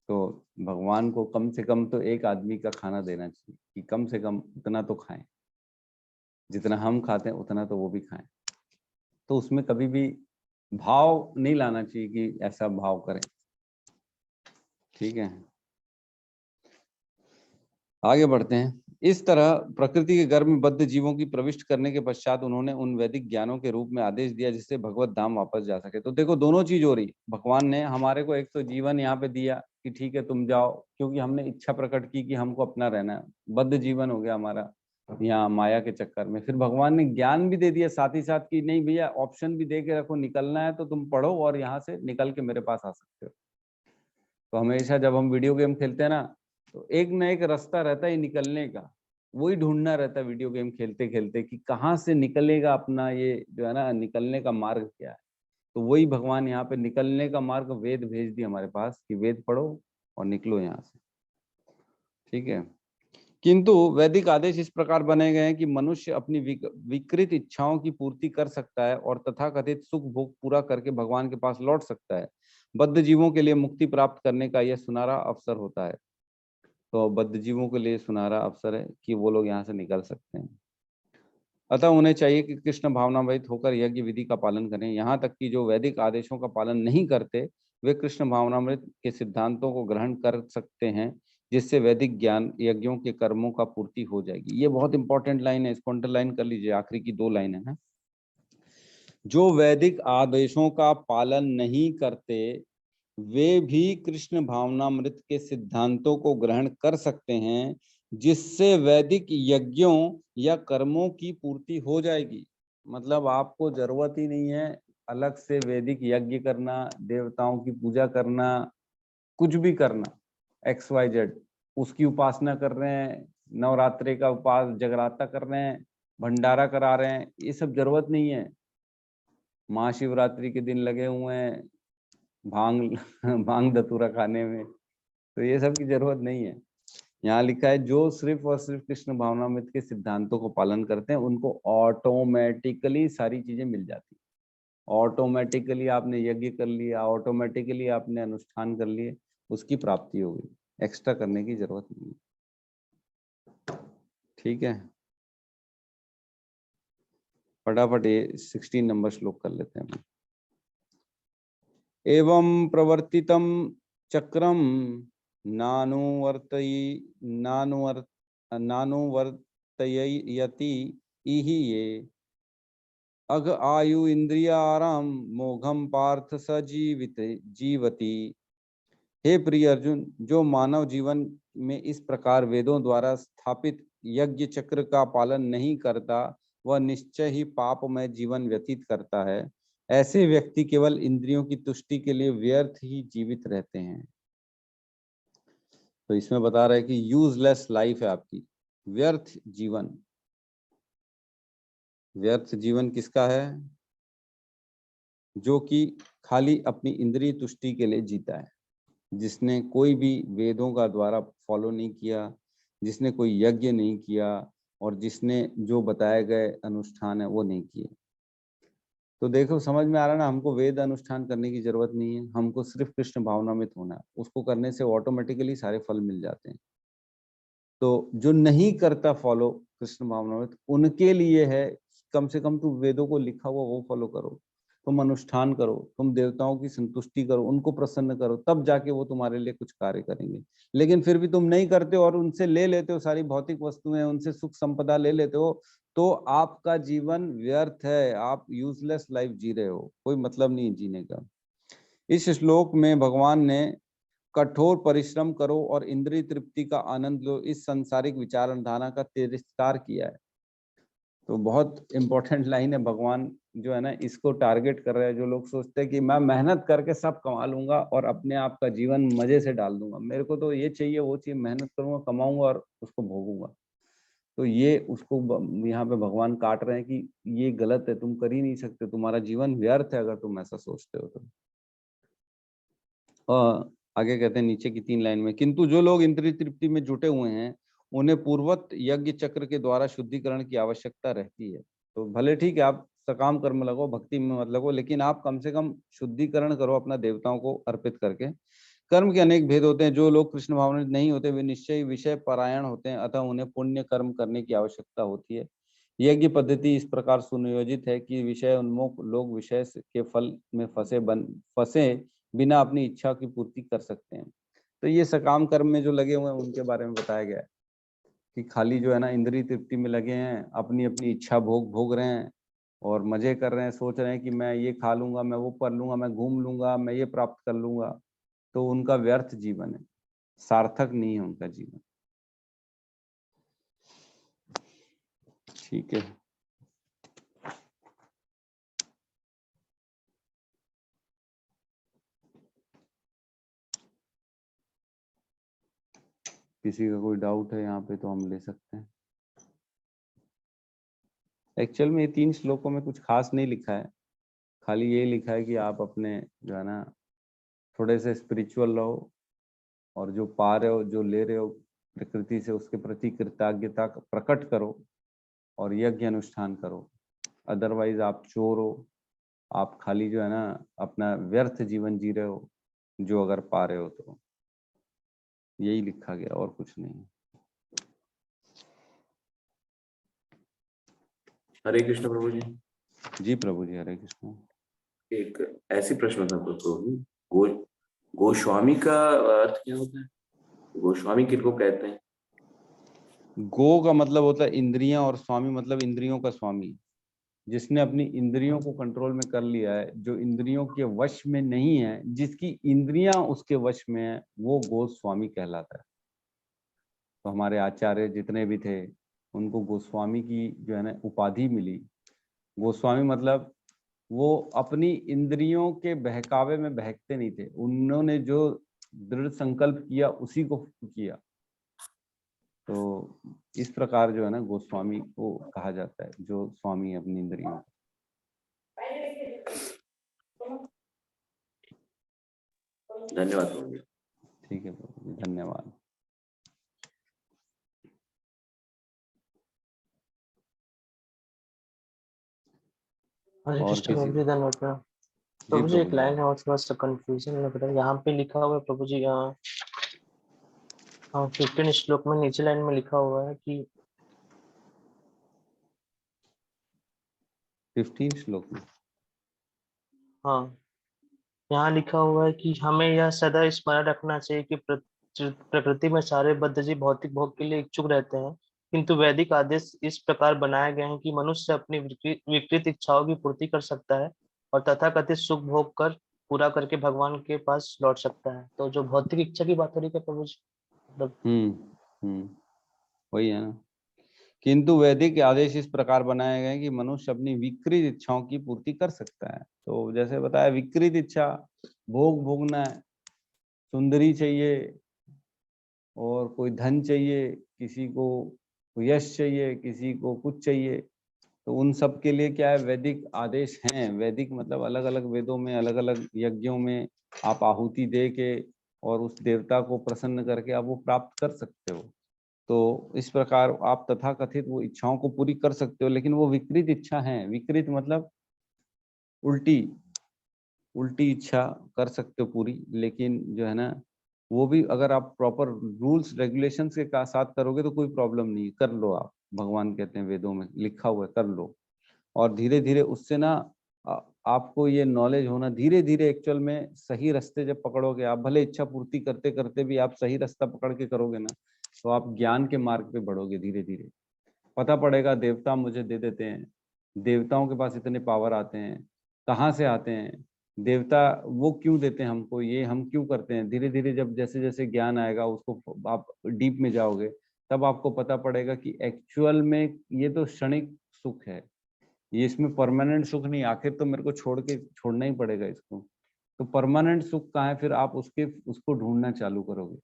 S1: तो भगवान को कम से कम तो एक आदमी का खाना देना चाहिए, कि कम से कम उतना तो खाएं, जितना हम खाते हैं उतना तो वो भी खाएं। तो उसमें कभी भी भाव नहीं लाना चाहिए कि ऐसा भाव करें। ठीक है, आगे बढ़ते हैं। इस तरह प्रकृति के गर्भ में बद्ध जीवों की प्रविष्ट करने के पश्चात उन्होंने उन वैदिक ज्ञानों के रूप में आदेश दिया जिससे भगवत धाम वापस जा सके। तो देखो दोनों चीज हो रही, भगवान ने हमारे को एक तो जीवन यहाँ पे दिया कि ठीक है तुम जाओ, क्योंकि हमने इच्छा प्रकट की कि हमको अपना रहना है, बद्ध जीवन हो गया हमारा यहाँ माया के चक्कर में। फिर भगवान ने ज्ञान भी दे दिया साथ ही साथ कि नहीं भैया, ऑप्शन भी दे के रखो, निकलना है तो तुम पढ़ो और यहाँ से निकल के मेरे पास आ सकते हो। तो हमेशा जब हम वीडियो गेम खेलते हैं ना, तो एक ना एक रास्ता रहता है निकलने का, वही ढूंढना रहता है वीडियो गेम खेलते खेलते कि कहाँ से निकलेगा अपना ये जो है ना निकलने का मार्ग क्या है। तो वही भगवान यहाँ पे निकलने का मार्ग वेद भेज दिया हमारे पास कि वेद पढ़ो और निकलो यहाँ से। ठीक है, किंतु वैदिक आदेश इस प्रकार बने गए हैं कि मनुष्य अपनी विकृत इच्छाओं की पूर्ति कर सकता है और तथाकथित सुख भोग पूरा करके भगवान के पास लौट सकता है। बद्ध जीवों के लिए मुक्ति प्राप्त करने का यह सुनहरा अवसर होता है। तो बद्ध जीवों के लिए सुनहरा अवसर है कि वो लोग यहाँ से निकल सकते हैं। अतः उन्हें चाहिए कि कृष्ण भावनामयित होकर यज्ञ विधि का पालन करें। यहाँ तक कि जो वैदिक आदेशों का पालन नहीं करते, वे कृष्ण भावनामृत के सिद्धांतों को ग्रहण कर सकते हैं, जिससे वैदिक ज्ञान यज्ञों के कर्मों का पूर्ति हो जाएगी। ये बहुत इंपॉर्टेंट लाइन है, इसको अंडरलाइन कर लीजिए, आखिरी की 2 लाइन है। जो वैदिक आदेशों का पालन नहीं करते वे भी कृष्ण भावनामृत के सिद्धांतों को ग्रहण कर सकते हैं, जिससे वैदिक यज्ञों या कर्मों की पूर्ति हो जाएगी। मतलब आपको जरूरत ही नहीं है अलग से वैदिक यज्ञ करना, देवताओं की पूजा करना, कुछ भी करना, XYZ, उसकी उपासना कर रहे हैं, नवरात्रि का उपास जगराता कर रहे हैं, भंडारा करा रहे हैं, ये सब जरूरत नहीं है। महाशिवरात्रि के दिन लगे हुए हैं भांग भांग धतूरा खाने में, तो ये सब की जरूरत नहीं है। यहाँ लिखा है जो सिर्फ और सिर्फ कृष्ण भावनामृत के सिद्धांतों को पालन करते हैं उनको ऑटोमेटिकली सारी चीजें मिल जाती है। ऑटोमेटिकली आपने यज्ञ कर लिया, ऑटोमेटिकली आपने अनुष्ठान कर लिए, उसकी प्राप्ति हो गई, एक्स्ट्रा करने की जरूरत नहीं है। ठीक है, फटाफट ये 16 नंबर श्लोक कर लेते हैं। एवं प्रवर्तितम चक्रम नानुवर्तयति इहि ये अघ आयु इंद्रियाराम मोघम पार्थ स जीवति। हे प्रिय अर्जुन, जो मानव जीवन में इस प्रकार वेदों द्वारा स्थापित यज्ञ चक्र का पालन नहीं करता, वह निश्चय ही पापमय जीवन व्यतीत करता है। ऐसे व्यक्ति केवल इंद्रियों की तुष्टि के लिए व्यर्थ ही जीवित रहते हैं। तो इसमें बता रहा है कि यूजलेस लाइफ है आपकी, व्यर्थ जीवन। व्यर्थ जीवन किसका है? जो कि खाली अपनी इंद्रिय तुष्टि के लिए जीता है, जिसने कोई भी वेदों का द्वारा फॉलो नहीं किया, जिसने कोई यज्ञ नहीं किया, और जिसने जो बताए गए अनुष्ठान है वो नहीं किए। तो देखो, समझ में आ रहा है ना, हमको वेद अनुष्ठान करने की जरूरत नहीं है, हमको सिर्फ कृष्ण भावनामृत होना है। उसको करने से ऑटोमेटिकली सारे फल मिल जाते हैं। तो जो नहीं करता फॉलो कृष्ण भावनामृत, उनके लिए है कम से कम तू वेदों को लिखा हुआ वो फॉलो करो, तुम अनुष्ठान करो, तुम देवताओं की संतुष्टि करो, उनको प्रसन्न करो, तब जाके वो तुम्हारे लिए कुछ कार्य करेंगे। लेकिन फिर भी तुम नहीं करते हो और उनसे ले लेते हो सारी भौतिक वस्तुएं, उनसे सुख संपदा ले लेते हो, तो आपका जीवन व्यर्थ है, आप यूजलेस लाइफ जी रहे हो, कोई मतलब नहीं जीने का। इस श्लोक में भगवान ने कठोर परिश्रम करो और इंद्रिय तृप्ति का आनंद लो, इस सांसारिक विचारधारा का तिरस्कार किया है। तो बहुत इंपॉर्टेंट लाइन है, भगवान जो है ना इसको टारगेट कर रहे हैं। जो लोग सोचते हैं कि मैं मेहनत करके सब कमा लूंगा और अपने आप का जीवन मजे से डाल दूंगा, मेरे को तो ये चाहिए वो चाहिए, मेहनत करूंगा, कमाऊंगा और उसको भोगूंगा, तो ये उसको यहाँ पे भगवान काट रहे हैं कि ये गलत है, तुम कर ही नहीं सकते, तुम्हारा जीवन व्यर्थ है अगर तुम ऐसा सोचते हो तो। और आगे कहते हैं नीचे की 3 लाइन में, किंतु जो लोग इंद्रिय तृप्ति में जुटे हुए हैं उन्हें पूर्वत यज्ञ चक्र के द्वारा शुद्धिकरण की आवश्यकता रहती है। तो भले ठीक है आप सकाम कर्म लगो, भक्ति में मत लगो, लेकिन आप कम से कम शुद्धिकरण करो अपना देवताओं को अर्पित करके। कर्म के अनेक भेद होते हैं, जो लोग कृष्ण भावनामृत नहीं होते वे निश्चय ही विषय परायण होते हैं, अतः उन्हें पुण्य कर्म करने की आवश्यकता होती है। यज्ञ पद्धति इस प्रकार सुनियोजित है कि विषय उन्मुख लोग विषय के फल में फंसे बिना अपनी इच्छा की पूर्ति कर सकते हैं। तो ये सकाम कर्म में जो लगे हुए हैं उनके बारे में बताया गया है कि खाली जो है ना इंद्रिय तृप्ति में लगे हैं, अपनी अपनी इच्छा भोग रहे हैं और मजे कर रहे हैं, सोच रहे हैं कि मैं ये खा लूंगा, मैं वो कर लूंगा, मैं घूम लूंगा, मैं ये प्राप्त कर लूंगा। तो उनका व्यर्थ जीवन है, सार्थक नहीं है उनका जीवन। ठीक है, किसी का कोई डाउट है यहाँ पे तो हम ले सकते हैं। एक्चुअल में ये 3 श्लोकों में कुछ खास नहीं लिखा है, खाली ये लिखा है कि आप अपने जो है ना थोड़े से स्पिरिचुअल रहो और जो पा रहे हो, जो ले रहे हो प्रकृति से, उसके प्रति कृतज्ञता प्रकट करो और यज्ञ अनुष्ठान करो। अदरवाइज आप चोर हो, आप खाली जो है ना अपना व्यर्थ जीवन जी रहे हो, जो अगर पा रहे हो तो। यही लिखा गया और कुछ नहीं।
S5: हरे कृष्ण प्रभु जी।
S1: जी प्रभु जी, हरे कृष्ण।
S5: एक ऐसी प्रश्न था प्रभु जी, गोस्वामी का अर्थ क्या होता है? गोस्वामी किनको कहते हैं?
S1: गो का मतलब होता है इंद्रियां और स्वामी मतलब इंद्रियों का स्वामी। जिसने अपनी इंद्रियों को कंट्रोल में कर लिया है, जो इंद्रियों के वश में नहीं है, जिसकी इंद्रियां उसके वश में है, वो गोस्वामी कहलाता है। तो हमारे आचार्य जितने भी थे उनको गोस्वामी की जो है ना उपाधि मिली। गोस्वामी मतलब वो अपनी इंद्रियों के बहकावे में बहकते नहीं थे, उन्होंने जो दृढ़ संकल्प किया उसी को किया। तो इस प्रकार जो है ना गोस्वामी को कहा जाता है, जो स्वामी है अपनी इंद्रियों।
S5: धन्यवाद प्रभु जी।
S1: ठीक है प्रभु जी, धन्यवाद।
S2: हरे
S1: और
S2: कृष्ण
S1: किसी
S2: प्रभु जी, धन्यवाद प्रभु जी। एक लाइन है और थोड़ा सा कंफ्यूजन लग रहा है, यहाँ पे लिखा हुआ है प्रभु जी, हाँ 15 श्लोक में नीचे लाइन में लिखा हुआ है कि
S1: 15 श्लोक में।
S2: हाँ, यहाँ लिखा हुआ है कि हमें यह सदा स्मरण रखना चाहिए कि प्रकृति में सारे बद्ध जीव भौतिक भोग के लिए इच्छुक रहते हैं, किंतु वैदिक आदेश इस प्रकार बनाए गए हैं कि मनुष्य अपनी विकृत इच्छाओं की पूर्ति कर सकता है और तथाकथित सुख भोग कर पूरा करके भगवान के पास लौट सकता है। तो जो भौतिक इच्छा की बात हो रही है प्रभु जी, मतलब
S1: वही है ना। किंतु वैदिक आदेश इस प्रकार बनाए गए कि मनुष्य अपनी विकृत इच्छाओं की पूर्ति कर सकता है। तो जैसे बताया, विकृत इच्छा, भोग भोगना है, सुंदरी चाहिए और कोई धन चाहिए, किसी को यश चाहिए, किसी को कुछ चाहिए, तो उन सब के लिए क्या है, वैदिक आदेश हैं। वैदिक मतलब अलग अलग वेदों में, अलग अलग यज्ञों में आप आहुति दे के और उस देवता को प्रसन्न करके आप वो प्राप्त कर सकते हो। तो इस प्रकार आप तथाकथित वो इच्छाओं को पूरी कर सकते हो, लेकिन वो विकृत इच्छा है। विकृत मतलब उल्टी इच्छा कर सकते हो पूरी, लेकिन जो है ना, वो भी अगर आप प्रॉपर रूल्स रेगुलेशंस के साथ करोगे तो कोई प्रॉब्लम नहीं, कर लो आप। भगवान कहते हैं, वेदों में लिखा हुआ है, कर लो। और धीरे धीरे उससे ना आपको ये नॉलेज होना, धीरे धीरे एक्चुअल में सही रास्ते जब पकड़ोगे आप, भले इच्छा पूर्ति करते करते भी आप सही रास्ता पकड़ के करोगे ना, तो आप ज्ञान के मार्ग पे बढ़ोगे। धीरे धीरे पता पड़ेगा, देवता मुझे दे देते हैं, देवताओं के पास इतने पावर आते हैं, कहाँ से आते हैं देवता, वो क्यों देते हैं हमको, ये हम क्यों करते हैं। धीरे धीरे जब जैसे जैसे ज्ञान आएगा, उसको आप डीप में जाओगे, तब आपको पता पड़ेगा कि एक्चुअल में ये तो क्षणिक सुख है, ये इसमें परमानेंट सुख नहीं। आखिर तो मेरे को छोड़ना ही पड़ेगा इसको। तो परमानेंट सुख कहाँ है, फिर आप उसको ढूंढना चालू करोगे।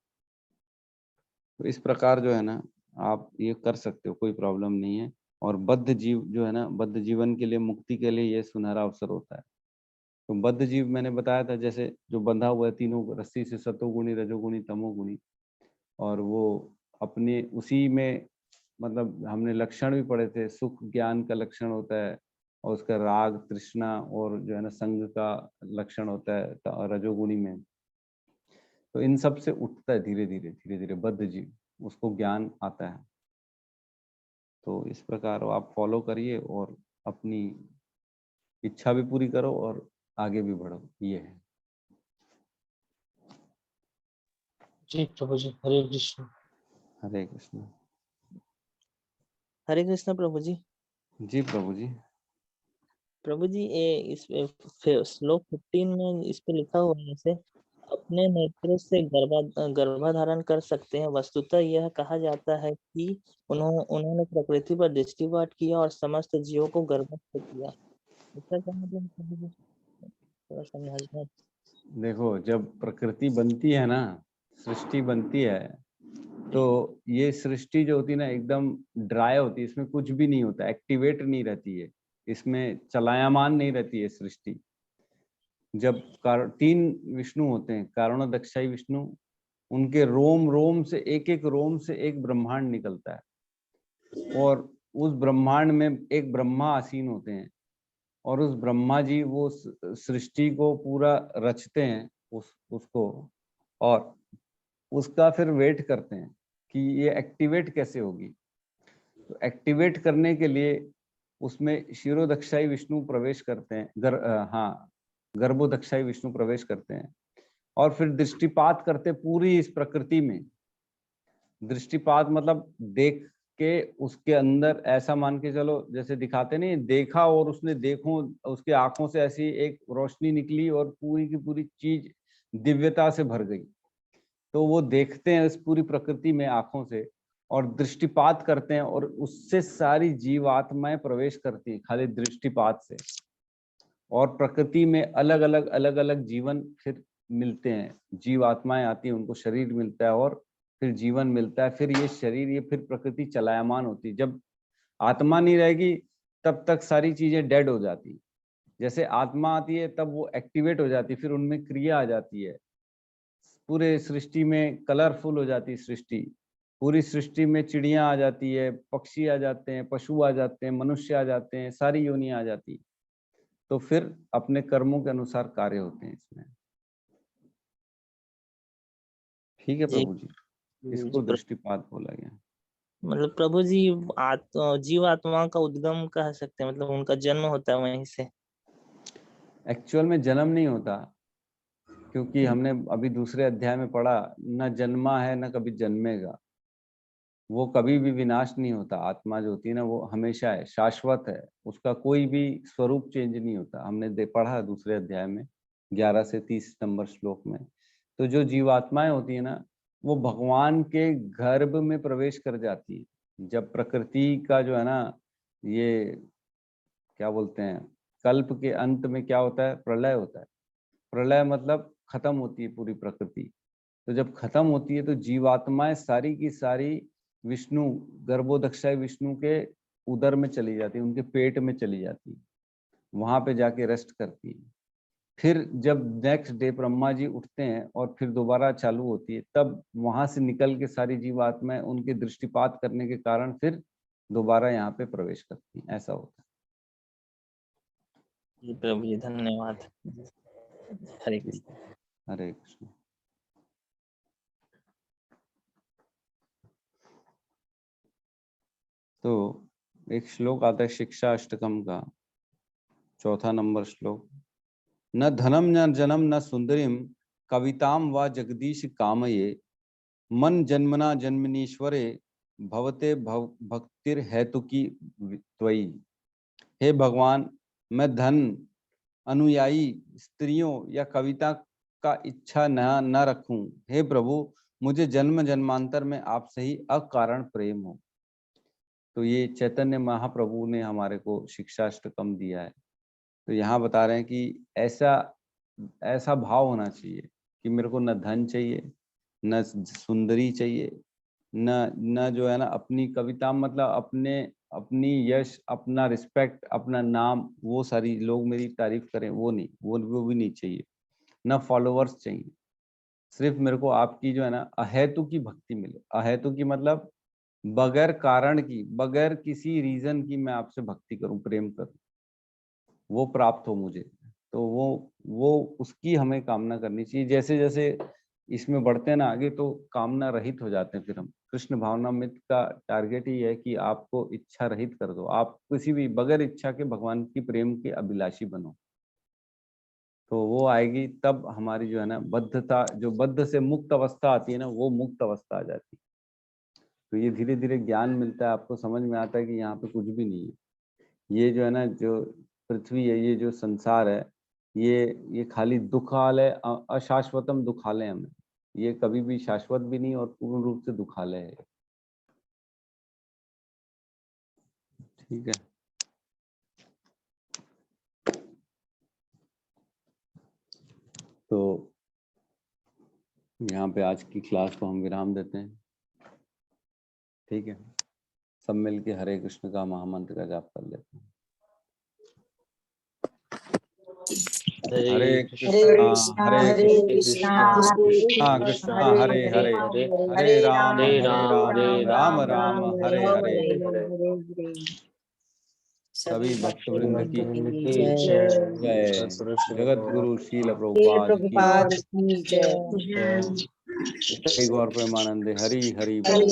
S1: तो इस प्रकार जो है ना, आप ये कर सकते हो, कोई प्रॉब्लम नहीं है। और बद्ध जीव जो है ना, बद्ध जीवन के लिए, मुक्ति के लिए ये सुनहरा अवसर होता है। तो बद्ध जीव मैंने बताया था, जैसे जो बंधा हुआ है तीनों रस्सी से, सतोगुणी, रजोगुणी, तमोगुणी, और वो अपने उसी में, मतलब हमने लक्षण भी पढ़े थे, सुख ज्ञान का लक्षण होता है, और उसका राग तृष्णा और जो है ना संग का लक्षण होता है रजोगुणी में। तो इन सब से उठता है धीरे धीरे बद्ध जीव, उसको ज्ञान आता है। तो इस प्रकार आप फॉलो करिए और अपनी इच्छा भी पूरी करो और आगे भी बढ़ो, ये है।
S2: जी प्रभु जी, हरे कृष्ण।
S1: हरे कृष्ण।
S6: हरे कृष्ण प्रभु जी।
S1: जी प्रभु जी।
S6: प्रभु जी, इस श्लोक 15 में इस पे लिखा हुआ है, जैसे अपने नेत्रों से गर्भाधारण कर सकते हैं। वस्तुतः यह कहा जाता है कि उन्होंने प्रकृति पर दृष्टिपात किया और समस्त जीवों को गर्भस्थ किया। इसका क्या मतलब प्रभु जी, थोड़ा समझाइए।
S1: देखो, जब प्रकृति बनती है ना, सृष्टि बनती है, तो ये सृष्टि जो होती है ना, एकदम ड्राई होती है, इसमें कुछ भी नहीं होता, एक्टिवेट नहीं रहती है, इसमें चलायमान नहीं रहती है सृष्टि। जब 3 विष्णु होते हैं, कारण दक्षाई विष्णु, उनके रोम रोम से, एक एक रोम से एक ब्रह्मांड निकलता है, और उस ब्रह्मांड में एक ब्रह्मा आसीन होते हैं, और उस ब्रह्मा जी वो सृष्टि को पूरा रचते हैं, उसको, और उसका फिर वेट करते हैं कि ये एक्टिवेट कैसे होगी। तो एक्टिवेट करने के लिए उसमें क्षीरोदक्षाई विष्णु प्रवेश करते हैं, गर्भोदक्षाई विष्णु प्रवेश करते हैं, और फिर दृष्टिपात करते पूरी इस प्रकृति में। दृष्टिपात मतलब देख के उसके अंदर, ऐसा मान के चलो, जैसे दिखाते नहीं, देखा और उसने देखो, उसके आंखों से ऐसी एक रोशनी निकली और पूरी की पूरी चीज दिव्यता से भर गई। तो वो देखते हैं इस पूरी प्रकृति में आंखों से, और दृष्टिपात करते हैं, और उससे सारी जीवात्माएं प्रवेश करती हैं खाली दृष्टिपात से। और प्रकृति में अलग अलग जीवन फिर मिलते हैं, जीवात्माएं आती हैं, उनको शरीर मिलता है और फिर जीवन मिलता है। फिर ये शरीर, ये फिर प्रकृति चलायमान होती है। जब आत्मा नहीं रहेगी तब तक सारी चीजें डेड हो जाती। जैसे आत्मा आती है तब वो एक्टिवेट हो जाती, फिर उनमें क्रिया आ जाती है, पूरे सृष्टि में कलरफुल हो जाती है सृष्टि। पूरी सृष्टि में चिड़िया आ जाती है, पक्षी आ जाते हैं, पशु आ जाते हैं, मनुष्य आ जाते हैं, सारी योनियां आ जाती है। तो फिर अपने कर्मों के अनुसार कार्य होते हैं इसमें। ठीक है
S6: जी
S1: प्रभु जी, इसको दृष्टिपात बोला गया।
S6: मतलब प्रभु जी जीव आत्मा का उद्गम कह सकते हैं, मतलब उनका जन्म होता है वहीं से।
S1: एक्चुअल में जन्म नहीं होता, क्योंकि हमने अभी दूसरे अध्याय में पढ़ा, न जन्मा है न कभी जन्मेगा। वो कभी भी विनाश नहीं होता। आत्मा जो होती है ना, वो हमेशा है, शाश्वत है, उसका कोई भी स्वरूप चेंज नहीं होता। हमने पढ़ा दूसरे अध्याय में 11 से 30 नंबर श्लोक में। तो जो जीवात्माएं होती है ना, वो भगवान के गर्भ में प्रवेश कर जाती है। जब प्रकृति का जो है ना, ये क्या बोलते हैं, कल्प के अंत में क्या होता है, प्रलय होता है। प्रलय मतलब खत्म होती है पूरी प्रकृति। तो जब खत्म होती है तो जीवात्माएं सारी की सारी विष्णु, गर्भोदक्षाय विष्णु के उदर में चली जाती है, उनके पेट में चली जाती है, वहां पे जाके रेस्ट करती है। फिर जब नेक्स्ट डे ब्रह्मा जी उठते हैं और फिर दोबारा चालू होती है, तब वहां से निकल के सारी जीवात्माएं उनके दृष्टिपात करने के कारण फिर दोबारा यहाँ पे प्रवेश करती हैं। ऐसा होता है।
S6: जी प्रभु जी, धन्यवाद। हरे कृष्ण।
S1: हरे कृष्ण। तो एक श्लोक आता है शिक्षा अष्टकम का, 4था नंबर श्लोक। न धनम न जनम न सुंदरीम कविताम व जगदीश कामये मन जन्मना जन्मनीश्वरे भवते भक्तिर हेतु की त्वयि। हे भगवान, मैं धन, अनुयायी स्त्रियों या कविता का इच्छा न रखूं। हे प्रभु, मुझे जन्म जन्मांतर में आपसे ही अकारण प्रेम हो। तो ये चैतन्य महाप्रभु ने हमारे को शिक्षाष्टकम दिया है। तो यहाँ बता रहे हैं कि ऐसा भाव होना चाहिए कि मेरे को न धन चाहिए, न सुंदरी चाहिए, न जो है ना अपनी कविता, मतलब अपनी यश, अपना रिस्पेक्ट, अपना नाम, वो सारी लोग मेरी तारीफ करें, वो नहीं, वो भी नहीं चाहिए। न फॉलोअर्स चाहिए, सिर्फ मेरे को आपकी जो है ना अहेतु की भक्ति मिले। अहेतु की मतलब बगैर कारण की, बगैर किसी रीजन की मैं आपसे भक्ति करूं, प्रेम करूं, वो प्राप्त हो मुझे। तो वो उसकी हमें कामना करनी चाहिए। जैसे जैसे इसमें बढ़ते हैं ना आगे, तो कामना रहित हो जाते हैं फिर हम। कृष्ण भावनामृत का टारगेट ही है कि आपको इच्छा रहित कर दो, आप किसी भी बगैर इच्छा के भगवान की प्रेम के अभिलाषी बनो। तो वो आएगी तब हमारी जो है ना बद्धता, जो बद्ध से मुक्त अवस्था आती है ना, वो मुक्त अवस्था आ जाती है। तो ये धीरे धीरे ज्ञान मिलता है, आपको समझ में आता है कि यहाँ पे कुछ भी नहीं है। ये जो है ना, जो पृथ्वी है, ये जो संसार है, ये खाली दुखालय, अशाश्वतम दुखालय हमें, ये कभी भी शाश्वत भी नहीं और पूर्ण रूप से दुखालय है। ठीक है। तो यहाँ पे आज की क्लास को हम विराम देते हैं। ठीक है, सब मिलके हरे कृष्ण का महामंत्र का जाप कर लेते हैं। हरे कृष्णा हरे कृष्णा कृष्णा कृष्णा हरे हरे, हरे राम राम राम हरे हरे। सभी भक्त वृंद की जय। जगत गुरु शील प्रभुपाद की जय। गौर प्रेमानंदे हरि हरि बोल।